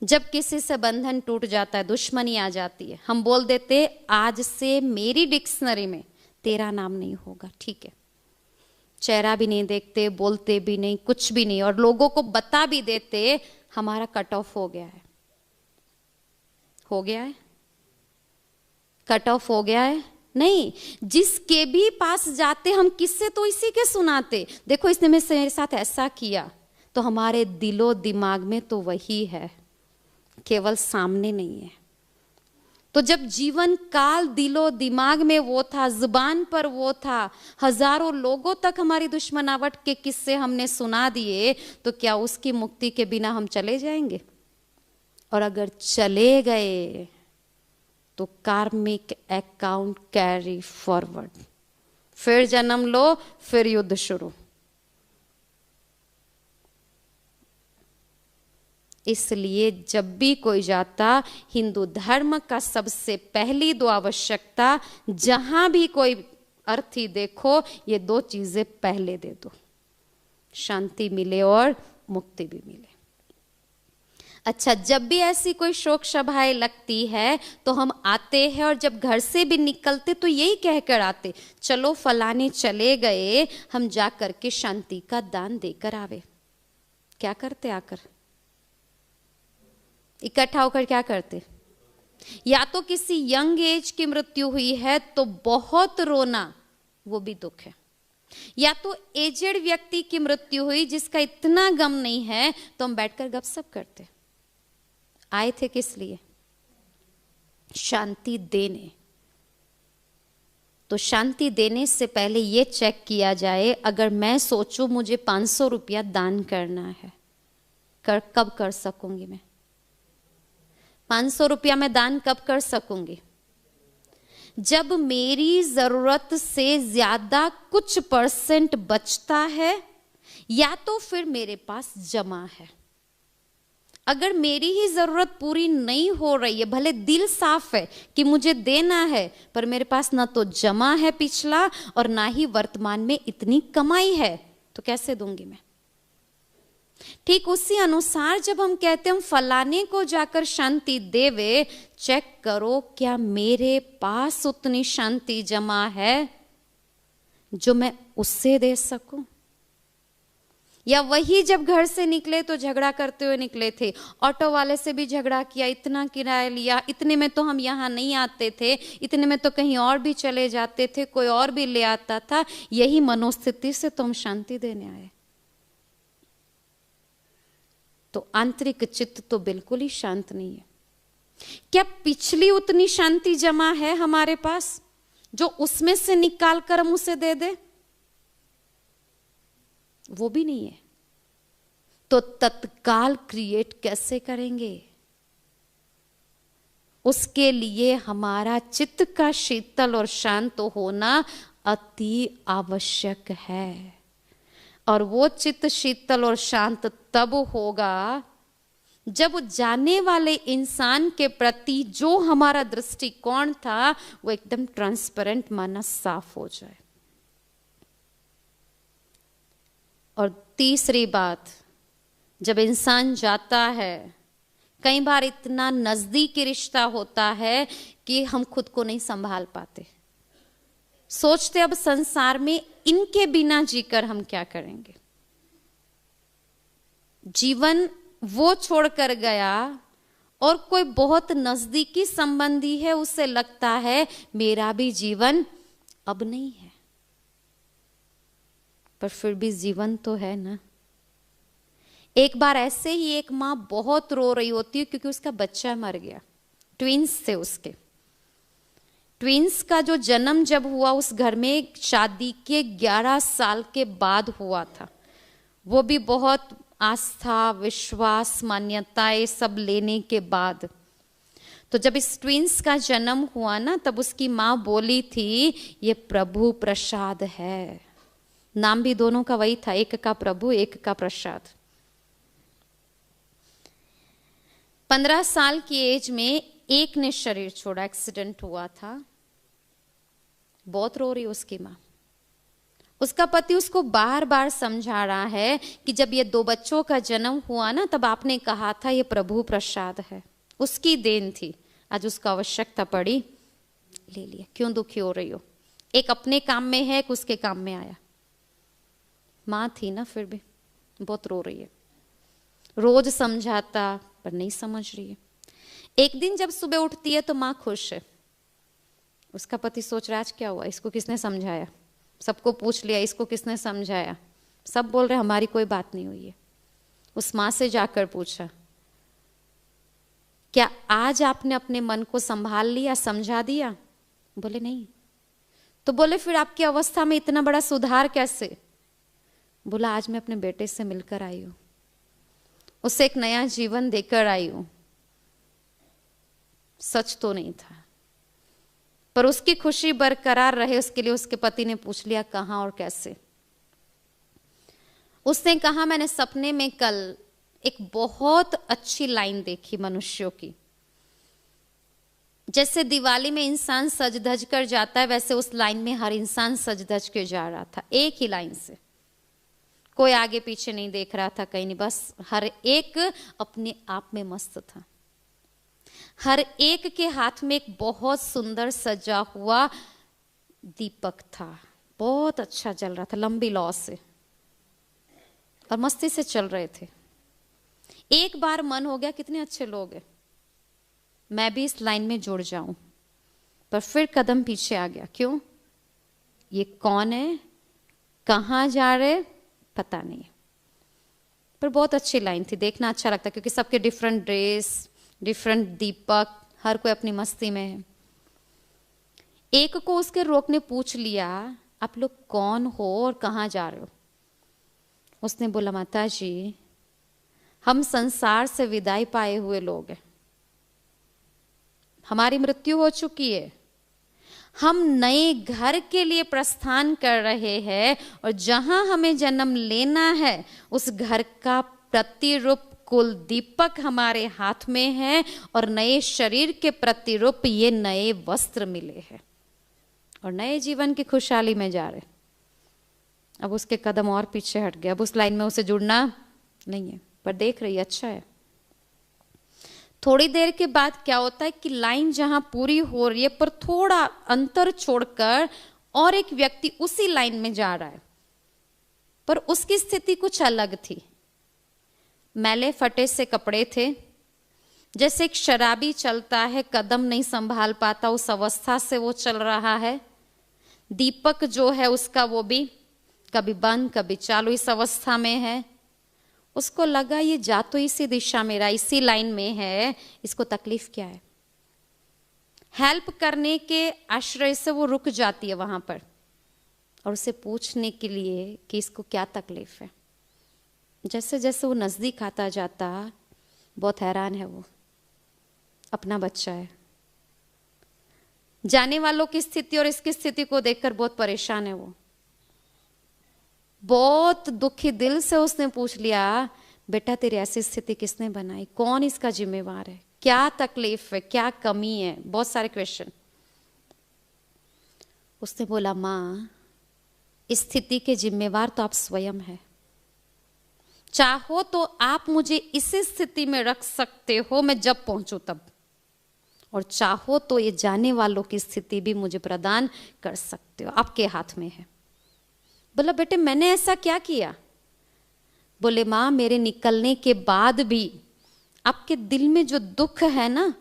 जब किसी से बंधन टूट जाता है, दुश्मनी आ जाती है, हम बोल देते आज से मेरी डिक्शनरी में तेरा नाम नहीं होगा, ठीक है। चेहरा भी नहीं देखते, बोलते भी नहीं, कुछ भी नहीं, और लोगों को बता भी देते हमारा कट ऑफ हो गया है। हो गया है? कट ऑफ हो गया है? नहीं। जिसके भी पास जाते हम किससे तो इसी के सुनाते, देखो इसने मेरे साथ ऐसा किया, तो हमारे दिलो दिमाग में तो वही है, केवल सामने नहीं है। तो जब जीवन काल दिलो दिमाग में वो था, जुबान पर वो था, हजारों लोगों तक हमारी दुश्मनावट के किस्से हमने सुना दिए, तो क्या उसकी मुक्ति के बिना हम चले जाएंगे? और अगर चले गए तो कार्मिक अकाउंट कैरी फॉरवर्ड, फिर जन्म लो, फिर युद्ध शुरू। इसलिए जब भी कोई जाता, हिंदू धर्म का सबसे पहली 2 आवश्यकता, जहां भी कोई अर्थी देखो, ये 2 चीजें पहले दे दो, शांति मिले और मुक्ति भी मिले। अच्छा, जब भी ऐसी कोई शोक सभाएं लगती है तो हम आते हैं, और जब घर से भी निकलते तो यही कहकर आते, चलो फलाने चले गए, हम जा करके शांति का दान देकर आवे। क्या करते? आकर इकट्ठा होकर क्या करते? या तो किसी यंग एज की मृत्यु हुई है तो बहुत रोना, वो भी दुख है। या तो एजेड व्यक्ति की मृत्यु हुई जिसका इतना गम नहीं है, तो हम बैठकर गपशप करते। आए थे किस लिए? शांति देने। तो शांति देने से पहले ये चेक किया जाए, अगर मैं सोचूं मुझे 500 रुपया दान करना है, कब कर सकूंगी मैं? 500 रुपया मैं दान कब कर सकूंगी? जब मेरी जरूरत से ज्यादा कुछ % बचता है, या तो फिर मेरे पास जमा है। अगर मेरी ही जरूरत पूरी नहीं हो रही है, भले दिल साफ है कि मुझे देना है, पर मेरे पास ना तो जमा है पिछला और ना ही वर्तमान में इतनी कमाई है, तो कैसे दूंगी मैं? ठीक उसी अनुसार जब हम कहते हैं हम फलाने को जाकर शांति देवे, चेक करो क्या मेरे पास उतनी शांति जमा है जो मैं उससे दे सकूं? या वही जब घर से निकले तो झगड़ा करते हुए निकले थे, ऑटो वाले से भी झगड़ा किया, इतना किराया लिया, इतने में तो हम यहाँ नहीं आते थे, इतने में तो कहीं और भी चले जाते थे, कोई और भी ले आता था। यही मनोस्थिति से तो हम शांति देने आए। तो आंतरिक चित्त तो बिल्कुल ही शांत नहीं है। क्या पिछली उतनी शांति जमा है हमारे पास जो उसमें से निकाल कर हम उसे दे दे? वो भी नहीं है। तो तत्काल क्रिएट कैसे करेंगे? उसके लिए हमारा चित्त का शीतल और शांत होना अति आवश्यक है। और वो चित्त शीतल और शांत तब होगा जब जाने वाले इंसान के प्रति जो हमारा दृष्टिकोण था वो एकदम ट्रांसपेरेंट, माना साफ हो जाए। और तीसरी बात, जब इंसान जाता है, कई बार इतना नजदीकी रिश्ता होता है कि हम खुद को नहीं संभाल पाते, सोचते अब संसार में इनके बिना जीकर हम क्या करेंगे। जीवन वो छोड़कर गया और कोई बहुत नजदीकी संबंधी है, उससे लगता है मेरा भी जीवन अब नहीं है, पर फिर भी जीवन तो है ना। एक बार ऐसे ही एक माँ बहुत रो रही होती है क्योंकि उसका बच्चा मर गया। ट्विंस थे उसके। ट्विंस का जो जन्म जब हुआ उस घर में शादी के 11 साल के बाद हुआ था, वो भी बहुत आस्था, विश्वास, मान्यताएं सब लेने के बाद। तो जब इस ट्विंस का जन्म हुआ ना, तब उसकी माँ बोली थी ये प्रभु प्रसाद है। नाम भी दोनों का वही था, एक का प्रभु, एक का प्रसाद। 15 साल की एज में एक ने शरीर छोड़ा, एक्सीडेंट हुआ था। बहुत रो रही उसकी माँ। उसका पति उसको बार बार समझा रहा है कि जब ये 2 बच्चों का जन्म हुआ ना, तब आपने कहा था ये प्रभु प्रसाद है, उसकी देन थी, आज उसको आवश्यकता पड़ी, ले लिया। क्यों दुखी हो रही हो? एक अपने काम में है, एक उसके काम में आया। माँ थी ना, फिर भी बहुत रो रही है। रोज समझाता पर नहीं समझ रही है। एक दिन जब सुबह उठती है तो माँ खुश है। उसका पति सोच रहा है आज क्या हुआ, इसको किसने समझाया? सबको पूछ लिया, इसको किसने समझाया? सब बोल रहे हमारी कोई बात नहीं हुई है। उस माँ से जाकर पूछा, क्या आज आपने अपने मन को संभाल लिया, समझा दिया? बोले नहीं। तो बोले फिर आपकी अवस्था में इतना बड़ा सुधार कैसे? बोला आज मैं अपने बेटे से मिलकर आई हूं, उससे एक नया जीवन देकर आई हूं। सच तो नहीं था, पर उसकी खुशी बरकरार रहे उसके लिए उसके पति ने पूछ लिया कहां और कैसे। उसने कहा मैंने सपने में कल एक बहुत अच्छी लाइन देखी मनुष्यों की। जैसे दिवाली में इंसान सज धज कर जाता है, वैसे उस लाइन में हर इंसान सज धज के जा रहा था, एक ही लाइन से। कोई आगे पीछे नहीं देख रहा था, कहीं नहीं, बस हर एक अपने आप में मस्त था। हर एक के हाथ में एक बहुत सुंदर सजा हुआ दीपक था, बहुत अच्छा जल रहा था, लंबी लौ से, और मस्ती से चल रहे थे। एक बार मन हो गया कितने अच्छे लोग हैं, मैं भी इस लाइन में जुड़ जाऊं, पर फिर कदम पीछे आ गया। क्यों? ये कौन है, कहां जा रहे, पता नहीं। पर बहुत अच्छी लाइन थी, देखना अच्छा लगता, क्योंकि सबके डिफरेंट ड्रेस, डिफरेंट दीपक, हर कोई अपनी मस्ती में है। एक को उसके रोकने पूछ लिया आप लोग कौन हो और कहां जा रहे हो? उसने बोला माता जी हम संसार से विदाई पाए हुए लोग हैं, हमारी मृत्यु हो चुकी है, हम नए घर के लिए प्रस्थान कर रहे हैं, और जहां हमें जन्म लेना है उस घर का प्रतिरूप कुल दीपक हमारे हाथ में है, और नए शरीर के प्रतिरूप ये नए वस्त्र मिले हैं, और नए जीवन की खुशहाली में जा रहे। अब उसके कदम और पीछे हट गए, अब उस लाइन में उसे जुड़ना नहीं है, पर देख रही अच्छा है। थोड़ी देर के बाद क्या होता है कि लाइन जहां पूरी हो रही है, पर थोड़ा अंतर छोड़कर और एक व्यक्ति उसी लाइन में जा रहा है, पर उसकी स्थिति कुछ अलग थी। मैले फटे से कपड़े थे, जैसे एक शराबी चलता है, कदम नहीं संभाल पाता, उस अवस्था से वो चल रहा है। दीपक जो है उसका वो भी कभी बंद कभी चालू, इस अवस्था में है। उसको लगा ये जा तो इसी दिशा में रहा, इसी लाइन में है, इसको तकलीफ क्या है। हेल्प करने के आश्रय से वो रुक जाती है वहां पर, और उसे पूछने के लिए कि इसको क्या तकलीफ है। जैसे जैसे वो नजदीक आता जाता, बहुत हैरान है वो, अपना बच्चा है। जाने वालों की स्थिति और इसकी स्थिति को देखकर बहुत परेशान है वो। बहुत दुखी दिल से उसने पूछ लिया, बेटा तेरी ऐसी स्थिति किसने बनाई, कौन इसका जिम्मेवार है, क्या तकलीफ है, क्या कमी है, बहुत सारे क्वेश्चन। उसने बोला, माँ इस स्थिति के जिम्मेवार तो आप स्वयं हैं। चाहो तो आप मुझे इस स्थिति में रख सकते हो मैं जब पहुंचूं तब, और चाहो तो ये जाने वालों की स्थिति भी मुझे प्रदान कर सकते हो, आपके हाथ में है। बोला, बेटे मैंने ऐसा क्या किया? बोले, माँ मेरे निकलने के बाद भी आपके दिल में जो दुख है ना,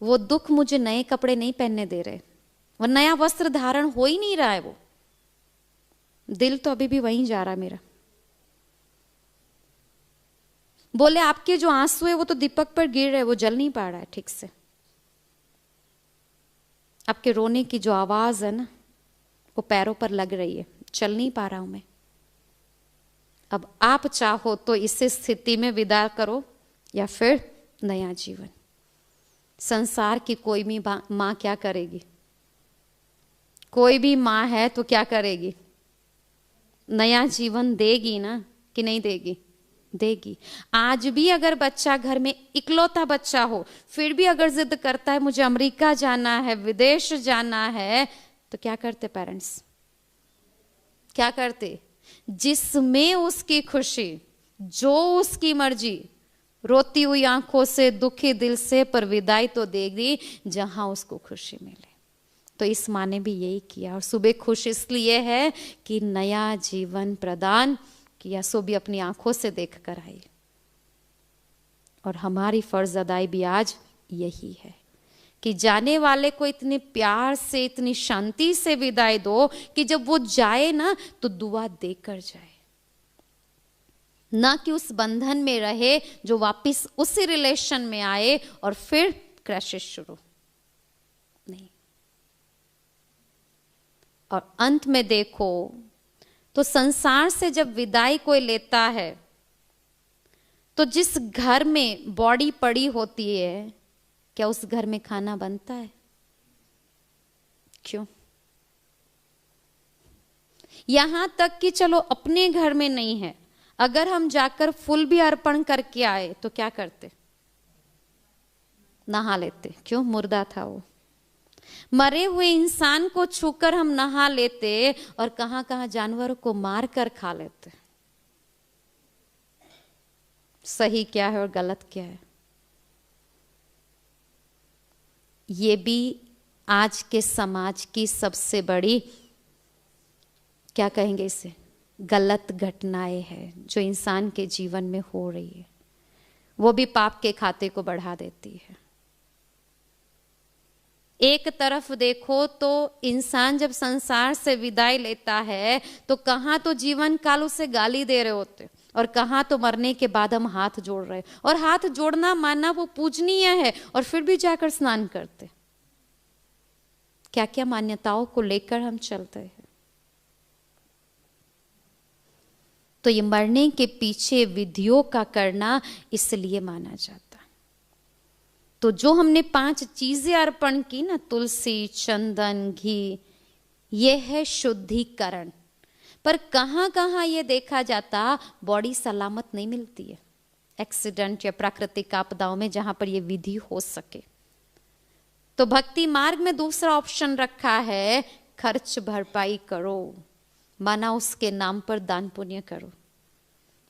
वो दुख मुझे नए कपड़े नहीं पहनने दे रहे, वो नया वस्त्र धारण हो ही नहीं रहा है, वो दिल तो अभी भी वहीं जा रहा है मेरा। बोले, आपके जो आंसू है वो तो दीपक पर गिर रहे, वो जल नहीं पा रहा है ठीक से। आपके रोने की जो आवाज है ना, वो पैरों पर लग रही है, चल नहीं पा रहा हूं मैं। अब आप चाहो तो इस स्थिति में विदा करो या फिर नया जीवन। संसार की कोई भी माँ क्या करेगी? कोई भी माँ है तो क्या करेगी? नया जीवन देगी ना, कि नहीं देगी? देगी। आज भी अगर बच्चा घर में इकलौता बच्चा हो, फिर भी अगर जिद करता है मुझे अमेरिका जाना है, विदेश जाना है, तो क्या करते पेरेंट्स? क्या करते? जिसमें उसकी खुशी, जो उसकी मर्जी, रोती हुई आंखों से, दुखी दिल से, पर विदाई तो देगी जहां उसको खुशी मिले। तो इस माँ ने भी यही किया, और सुबह खुश इसलिए है कि नया जीवन प्रदान किया, सो भी अपनी आंखों से देख कर आई। और हमारी फर्ज अदाई भी आज यही है कि जाने वाले को इतने प्यार से, इतनी शांति से विदाई दो कि जब वो जाए ना तो दुआ देकर जाए, ना कि उस बंधन में रहे जो वापिस उसी रिलेशन में आए और फिर क्रैशेस शुरू। नहीं। और अंत में देखो तो संसार से जब विदाई कोई लेता है तो जिस घर में बॉडी पड़ी होती है, क्या उस घर में खाना बनता है? क्यों? यहां तक कि चलो अपने घर में नहीं है, अगर हम जाकर फूल भी अर्पण करके आए तो क्या करते? नहा लेते। क्यों? मुर्दा था वो। मरे हुए इंसान को छूकर हम नहा लेते और कहां कहां जानवरों को मार कर खा लेते। सही क्या है और गलत क्या है? ये भी आज के समाज की सबसे बड़ी, क्या कहेंगे इसे, गलत घटनाएं हैं जो इंसान के जीवन में हो रही है। वो भी पाप के खाते को बढ़ा देती है। एक तरफ देखो तो इंसान जब संसार से विदाई लेता है तो कहां तो जीवन काल उसे गाली दे रहे होते, और कहां तो मरने के बाद हम हाथ जोड़ रहे, और हाथ जोड़ना मानना वो पूजनीय है, और फिर भी जाकर स्नान करते। क्या क्या मान्यताओं को लेकर हम चलते हैं। तो ये मरने के पीछे विधियों का करना इसलिए माना जाता। तो जो हमने 5 चीजें अर्पण की ना, तुलसी, चंदन, घी, ये है शुद्धिकरण। पर कहां कहां ये देखा जाता बॉडी सलामत नहीं मिलती है, एक्सीडेंट या प्राकृतिक आपदाओं में, जहां पर ये विधि हो सके। तो भक्ति मार्ग में दूसरा ऑप्शन रखा है, खर्च भरपाई करो, माना उसके नाम पर दान पुण्य करो।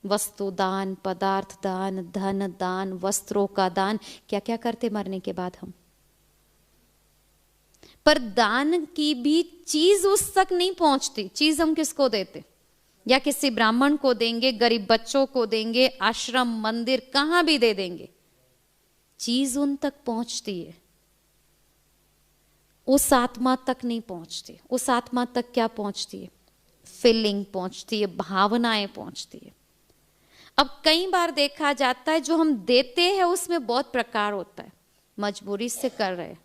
वस्तु दान, पदार्थ दान, धन दान, वस्त्रों का दान, क्या क्या करते मरने के बाद हम। पर दान की भी चीज उस तक नहीं पहुंचती। चीज हम किसको देते? या किसी ब्राह्मण को देंगे, गरीब बच्चों को देंगे, आश्रम, मंदिर, कहां भी दे देंगे। चीज उन तक पहुंचती है, उस आत्मा तक नहीं पहुंचती। उस आत्मा तक क्या पहुंचती है? फीलिंग पहुंचती है, भावनाएं पहुंचती है। अब कई बार देखा जाता है जो हम देते हैं उसमें बहुत प्रकार होता है। मजबूरी से कर रहे,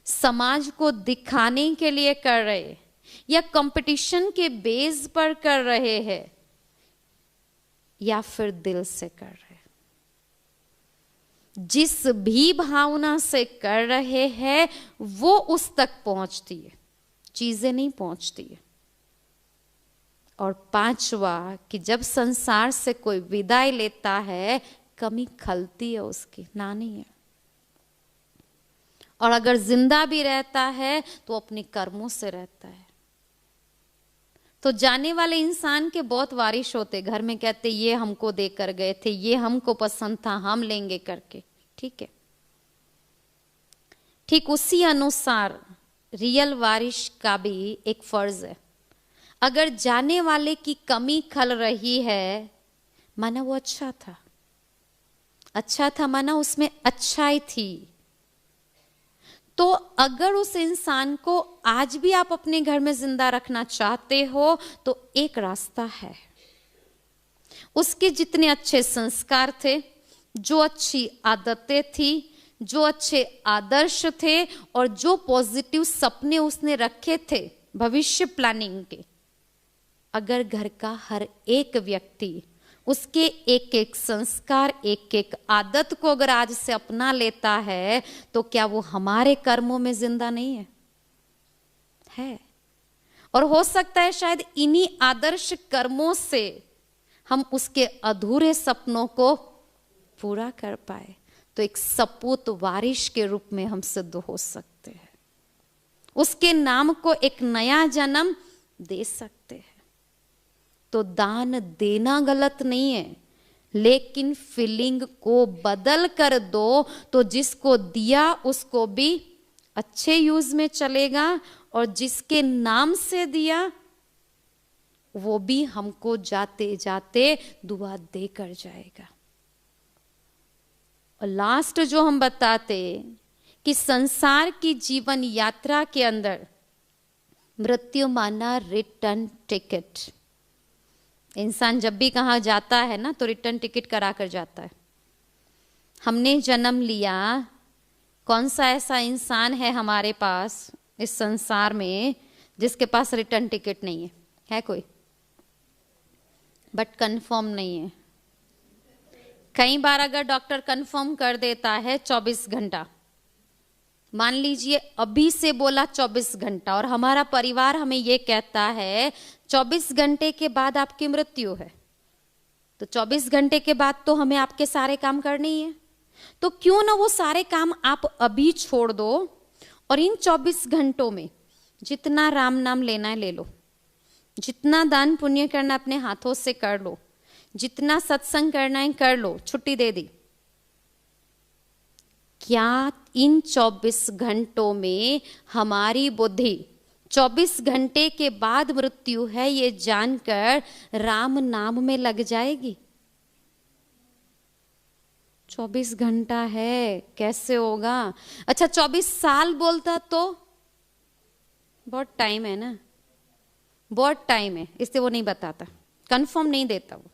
समाज को दिखाने के लिए कर रहे, या कंपटीशन के बेस पर कर रहे हैं, या फिर दिल से कर रहे। जिस भी भावना से कर रहे हैं वो उस तक पहुंचती है, चीजें नहीं पहुंचती है। और पांचवा कि जब संसार से कोई विदाई लेता है, कमी खलती है उसकी, ना नहीं है। और अगर जिंदा भी रहता है तो अपने कर्मों से रहता है। तो जाने वाले इंसान के बहुत वारिश होते, घर में कहते ये हमको देकर गए थे, ये हमको पसंद था, हम लेंगे करके, ठीक है। ठीक उसी अनुसार रियल वारिश का भी एक फर्ज है। अगर जाने वाले की कमी खल रही है, माना वो अच्छा था, अच्छा था माना उसमें अच्छाई थी, तो अगर उस इंसान को आज भी आप अपने घर में जिंदा रखना चाहते हो तो एक रास्ता है। उसके जितने अच्छे संस्कार थे, जो अच्छी आदतें थी, जो अच्छे आदर्श थे और जो पॉजिटिव सपने उसने रखे थे भविष्य प्लानिंग के, अगर घर का हर एक व्यक्ति उसके एक एक संस्कार, एक एक आदत को अगर आज से अपना लेता है, तो क्या वो हमारे कर्मों में जिंदा नहीं है? है। और हो सकता है शायद इन्हीं आदर्श कर्मों से हम उसके अधूरे सपनों को पूरा कर पाए, तो एक सपूत वारिश के रूप में हम सिद्ध हो सकते हैं, उसके नाम को एक नया जन्म दे सकते हैं। तो दान देना गलत नहीं है, लेकिन फीलिंग को बदल कर दो तो जिसको दिया उसको भी अच्छे यूज में चलेगा, और जिसके नाम से दिया वो भी हमको जाते जाते दुआ देकर जाएगा। और लास्ट जो हम बताते कि संसार की जीवन यात्रा के अंदर मृत्यु माना रिटर्न टिकट। इंसान जब भी कहाँ जाता है ना तो रिटर्न टिकट करा कर जाता है। हमने जन्म लिया, कौन सा ऐसा इंसान है हमारे पास इस संसार में जिसके पास रिटर्न टिकट नहीं है? है कोई? बट कंफर्म नहीं है। कई बार अगर डॉक्टर कंफर्म कर देता है 24 घंटा, मान लीजिए अभी से बोला 24 घंटा, और हमारा परिवार हमें ये कहता है 24 घंटे के बाद आपकी मृत्यु है, तो 24 घंटे के बाद तो हमें आपके सारे काम करने ही है, तो क्यों ना वो सारे काम आप अभी छोड़ दो और इन 24 घंटों में जितना राम नाम लेना है ले लो, जितना दान पुण्य करना अपने हाथों से कर लो, जितना सत्संग करना है कर लो, छुट्टी दे दी। क्या इन 24 घंटों में हमारी बुद्धि 24 घंटे के बाद मृत्यु है ये जानकर राम नाम में लग जाएगी? 24 घंटा है, कैसे होगा? अच्छा 24 साल बोलता तो बहुत टाइम है ना, बहुत टाइम है, इसलिए वो नहीं बताता, कंफर्म नहीं देता वो।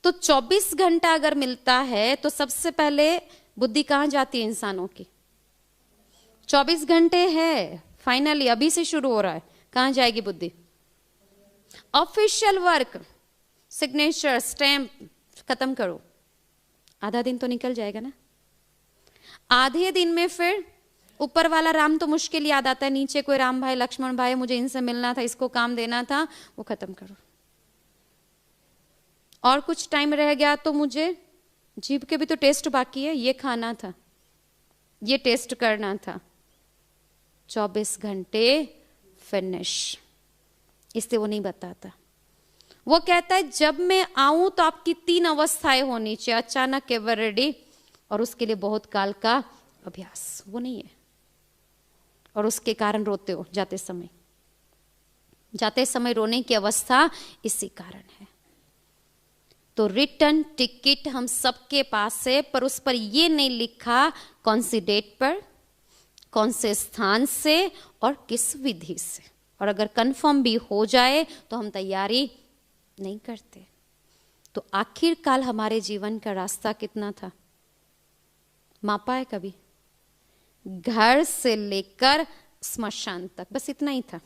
तो 24 घंटा अगर मिलता है तो सबसे पहले बुद्धि कहां जाती है इंसानों की? 24 घंटे है, फाइनली अभी से शुरू हो रहा है, कहां जाएगी बुद्धि? ऑफिशियल वर्क, सिग्नेचर, स्टैंप खत्म करो, आधा दिन तो निकल जाएगा ना। आधे दिन में फिर ऊपर वाला राम तो मुश्किल याद आता है, नीचे कोई राम भाई, लक्ष्मण भाई, मुझे इनसे मिलना था, इसको काम देना था, वो खत्म करो। और कुछ टाइम रह गया तो मुझे जीभ के भी तो टेस्ट बाकी है, ये खाना था, ये टेस्ट करना था। 24 घंटे फिनिश, इससे वो नहीं बताता। वो कहता है जब मैं आऊं तो आपकी 3 अवस्थाएं होनी चाहिए, अचानक एवर रेडी, और उसके लिए बहुत काल का अभ्यास, वो नहीं है। और उसके कारण रोते हो जाते समय, जाते समय रोने की अवस्था इसी कारण है। तो रिटर्न टिकट हम सबके पास है, पर उस पर ये नहीं लिखा कौन सी डेट पर, कौन से स्थान से और किस विधि से। और अगर कंफर्म भी हो जाए तो हम तैयारी नहीं करते। तो आखिरकार हमारे जीवन का रास्ता कितना था, मापा है कभी? घर से लेकर स्मशान तक, बस इतना ही था।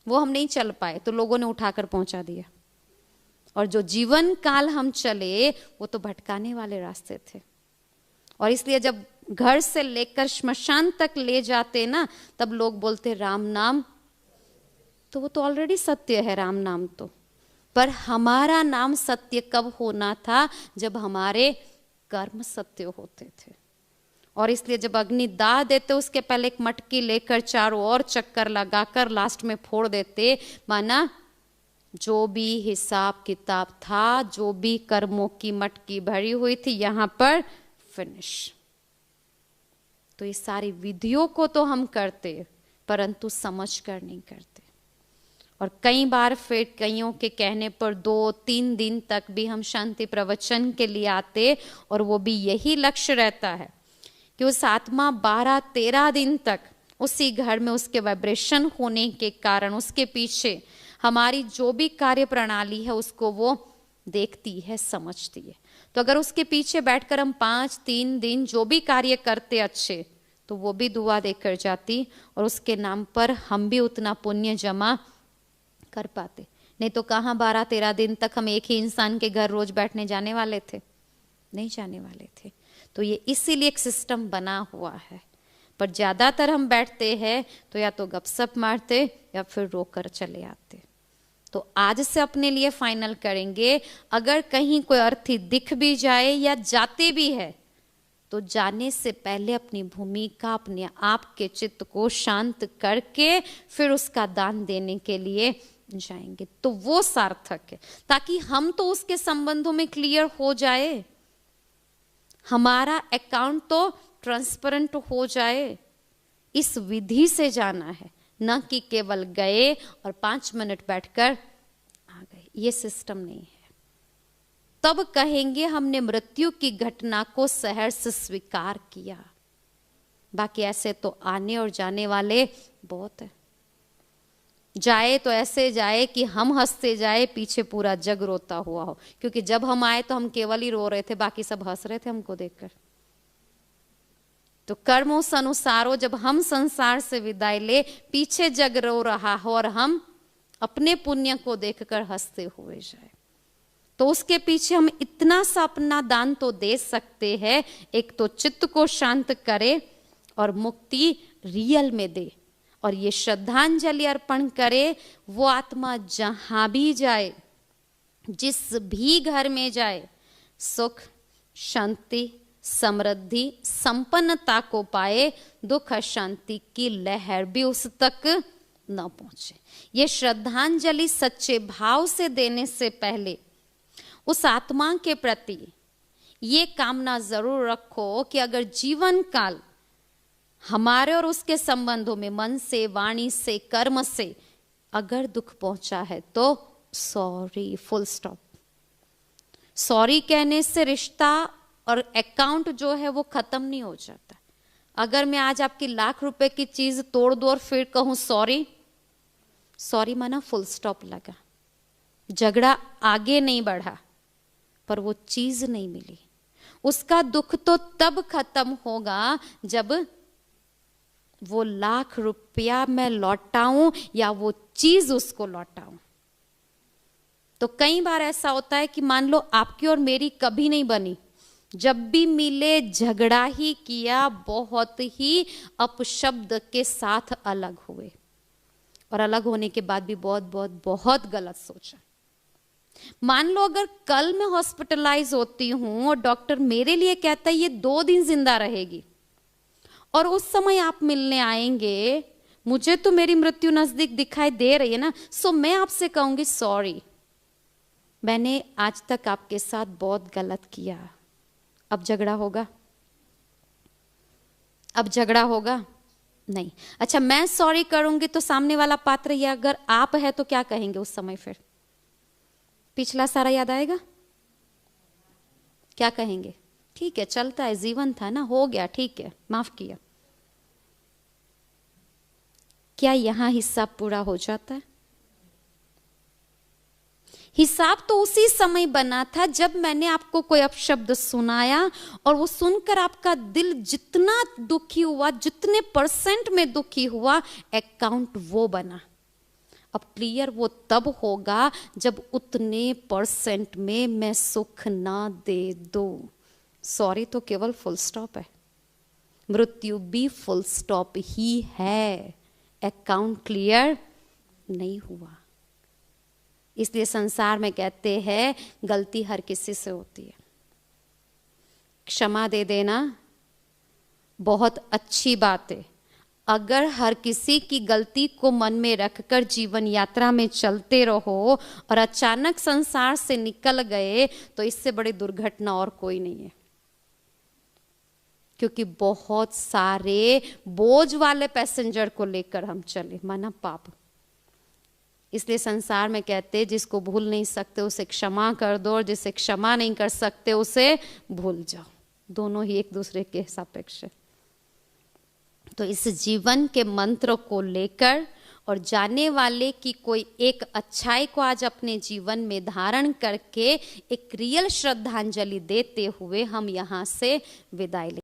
वो हम नहीं चल पाए तो लोगों ने उठाकर पहुंचा दिया। और जो जीवन काल हम चले वो तो भटकाने वाले रास्ते थे। और इसलिए जब घर से लेकर श्मशान तक ले जाते ना, तब लोग बोलते राम नाम, तो वो तो ऑलरेडी सत्य है राम नाम तो। पर हमारा नाम सत्य कब होना था? जब हमारे कर्म सत्य होते थे। और इसलिए जब अग्नि दाह देते उसके पहले एक मटकी लेकर चारों ओर चक्कर लगाकर लास्ट में फोड़ देते, माना जो भी हिसाब किताब था, जो भी कर्मों की मटकी भरी हुई थी, यहां पर फिनिश। तो ये सारी विधियों को तो हम करते, परंतु समझ कर नहीं करते। और कई बार फिर कईयों के कहने पर 2-3 दिन तक भी हम शांति प्रवचन के लिए आते, और वो भी यही लक्ष्य रहता है कि उस आत्मा 12-13 दिन तक उसी घर में उसके वाइब्रेशन होने के कारण उसके पीछे हमारी जो भी कार्य प्रणाली है उसको वो देखती है, समझती है। तो अगर उसके पीछे बैठकर हम 5-3 दिन जो भी कार्य करते अच्छे, तो वो भी दुआ देकर जाती, और उसके नाम पर हम भी उतना पुण्य जमा कर पाते। नहीं तो कहाँ 12-13 दिन तक हम एक ही इंसान के घर रोज बैठने जाने वाले थे? नहीं जाने वाले थे। तो ये इसीलिए एक सिस्टम बना हुआ है। पर ज्यादातर हम बैठते हैं तो या तो गपशप मारते या फिर रोकर चले आते। तो आज से अपने लिए फाइनल करेंगे, अगर कहीं कोई अर्थी दिख भी जाए या जाते भी है, तो जाने से पहले अपनी भूमिका, अपने आप के चित्त को शांत करके फिर उसका दान देने के लिए जाएंगे, तो वो सार्थक है। ताकि हम तो उसके संबंधों में क्लियर हो जाए, हमारा अकाउंट तो ट्रांसपेरेंट हो जाए। इस विधि से जाना है, न कि केवल गए और 5 मिनट बैठकर आ गए। ये सिस्टम नहीं है। तब कहेंगे हमने मृत्यु की घटना को सहर्ष स्वीकार किया। बाकी ऐसे तो आने और जाने वाले बहुत है। जाए तो ऐसे जाए कि हम हंसते जाए, पीछे पूरा जग रोता हुआ हो। क्योंकि जब हम आए तो हम केवल ही रो रहे थे, बाकी सब हंस रहे थे हमको देखकर। तो कर्मों से अनुसारो जब हम संसार से विदाई ले, पीछे जग रो रहा हो और हम अपने पुण्य को देखकर हंसते हुए जाए, तो उसके पीछे हम इतना सा अपना दान तो दे सकते हैं। एक तो चित्त को शांत करे और मुक्ति रियल में दे, और ये श्रद्धांजलि अर्पण करे। वो आत्मा जहां भी जाए, जिस भी घर में जाए, सुख, शांति, समृद्धि, संपन्नता को पाए, दुख शांति की लहर भी उस तक न पहुंचे। ये श्रद्धांजलि सच्चे भाव से देने से पहले उस आत्मा के प्रति ये कामना जरूर रखो कि अगर जीवन काल हमारे और उसके संबंधों में मन से, वाणी से, कर्म से अगर दुख पहुंचा है, तो सॉरी, फुल स्टॉप। सॉरी कहने से रिश्ता और अकाउंट जो है वो खत्म नहीं हो जाता। अगर मैं आज आपकी लाख रुपए की चीज तोड़ दूं और फिर कहूं सॉरी, सॉरी माना फुल स्टॉप लगा, झगड़ा आगे नहीं बढ़ा, पर वो चीज नहीं मिली। उसका दुख तो तब खत्म होगा जब वो लाख रुपया मैं लौटाऊं या वो चीज उसको लौटाऊं। तो कई बार ऐसा होता है कि मान लो आपकी और मेरी कभी नहीं बनी, जब भी मिले झगड़ा ही किया, बहुत ही अपशब्द के साथ अलग हुए, और अलग होने के बाद भी बहुत बहुत बहुत गलत सोचा। मान लो अगर कल मैं हॉस्पिटलाइज होती हूं और डॉक्टर मेरे लिए कहता है ये 2 दिन जिंदा रहेगी, और उस समय आप मिलने आएंगे, मुझे तो मेरी मृत्यु नजदीक दिखाई दे रही है ना, सो मैं आपसे कहूंगी सॉरी, मैंने आज तक आपके साथ बहुत गलत किया। अब झगड़ा होगा? अब झगड़ा होगा? नहीं। अच्छा, मैं सॉरी करूंगी तो सामने वाला पात्र या अगर आप है तो क्या कहेंगे उस समय? फिर पिछला सारा याद आएगा? क्या कहेंगे? ठीक है, चलता है, जीवन था ना, हो गया, ठीक है, माफ किया। क्या यहां हिसाब पूरा हो जाता है? हिसाब तो उसी समय बना था जब मैंने आपको कोई अपशब्द सुनाया, और वो सुनकर आपका दिल जितना दुखी हुआ, जितने % में दुखी हुआ, अकाउंट वो बना। अब क्लियर वो तब होगा जब उतने % में मैं सुख ना दे दूं। सॉरी तो केवल फुल स्टॉप है, मृत्यु भी फुल स्टॉप ही है, अकाउंट क्लियर नहीं हुआ। इसलिए संसार में कहते हैं गलती हर किसी से होती है, क्षमा दे देना बहुत अच्छी बात है। अगर हर किसी की गलती को मन में रखकर जीवन यात्रा में चलते रहो और अचानक संसार से निकल गए तो इससे बड़ी दुर्घटना और कोई नहीं है, क्योंकि बहुत सारे बोझ वाले पैसेंजर को लेकर हम चले, माना पाप। इसलिए संसार में कहते हैं जिसको भूल नहीं सकते उसे क्षमा कर दो, और जिसे क्षमा नहीं कर सकते उसे भूल जाओ। दोनों ही एक दूसरे के सापेक्ष है। तो इस जीवन के मंत्र को लेकर और जाने वाले की कोई एक अच्छाई को आज अपने जीवन में धारण करके एक रियल श्रद्धांजलि देते हुए हम यहाँ से विदाई लें।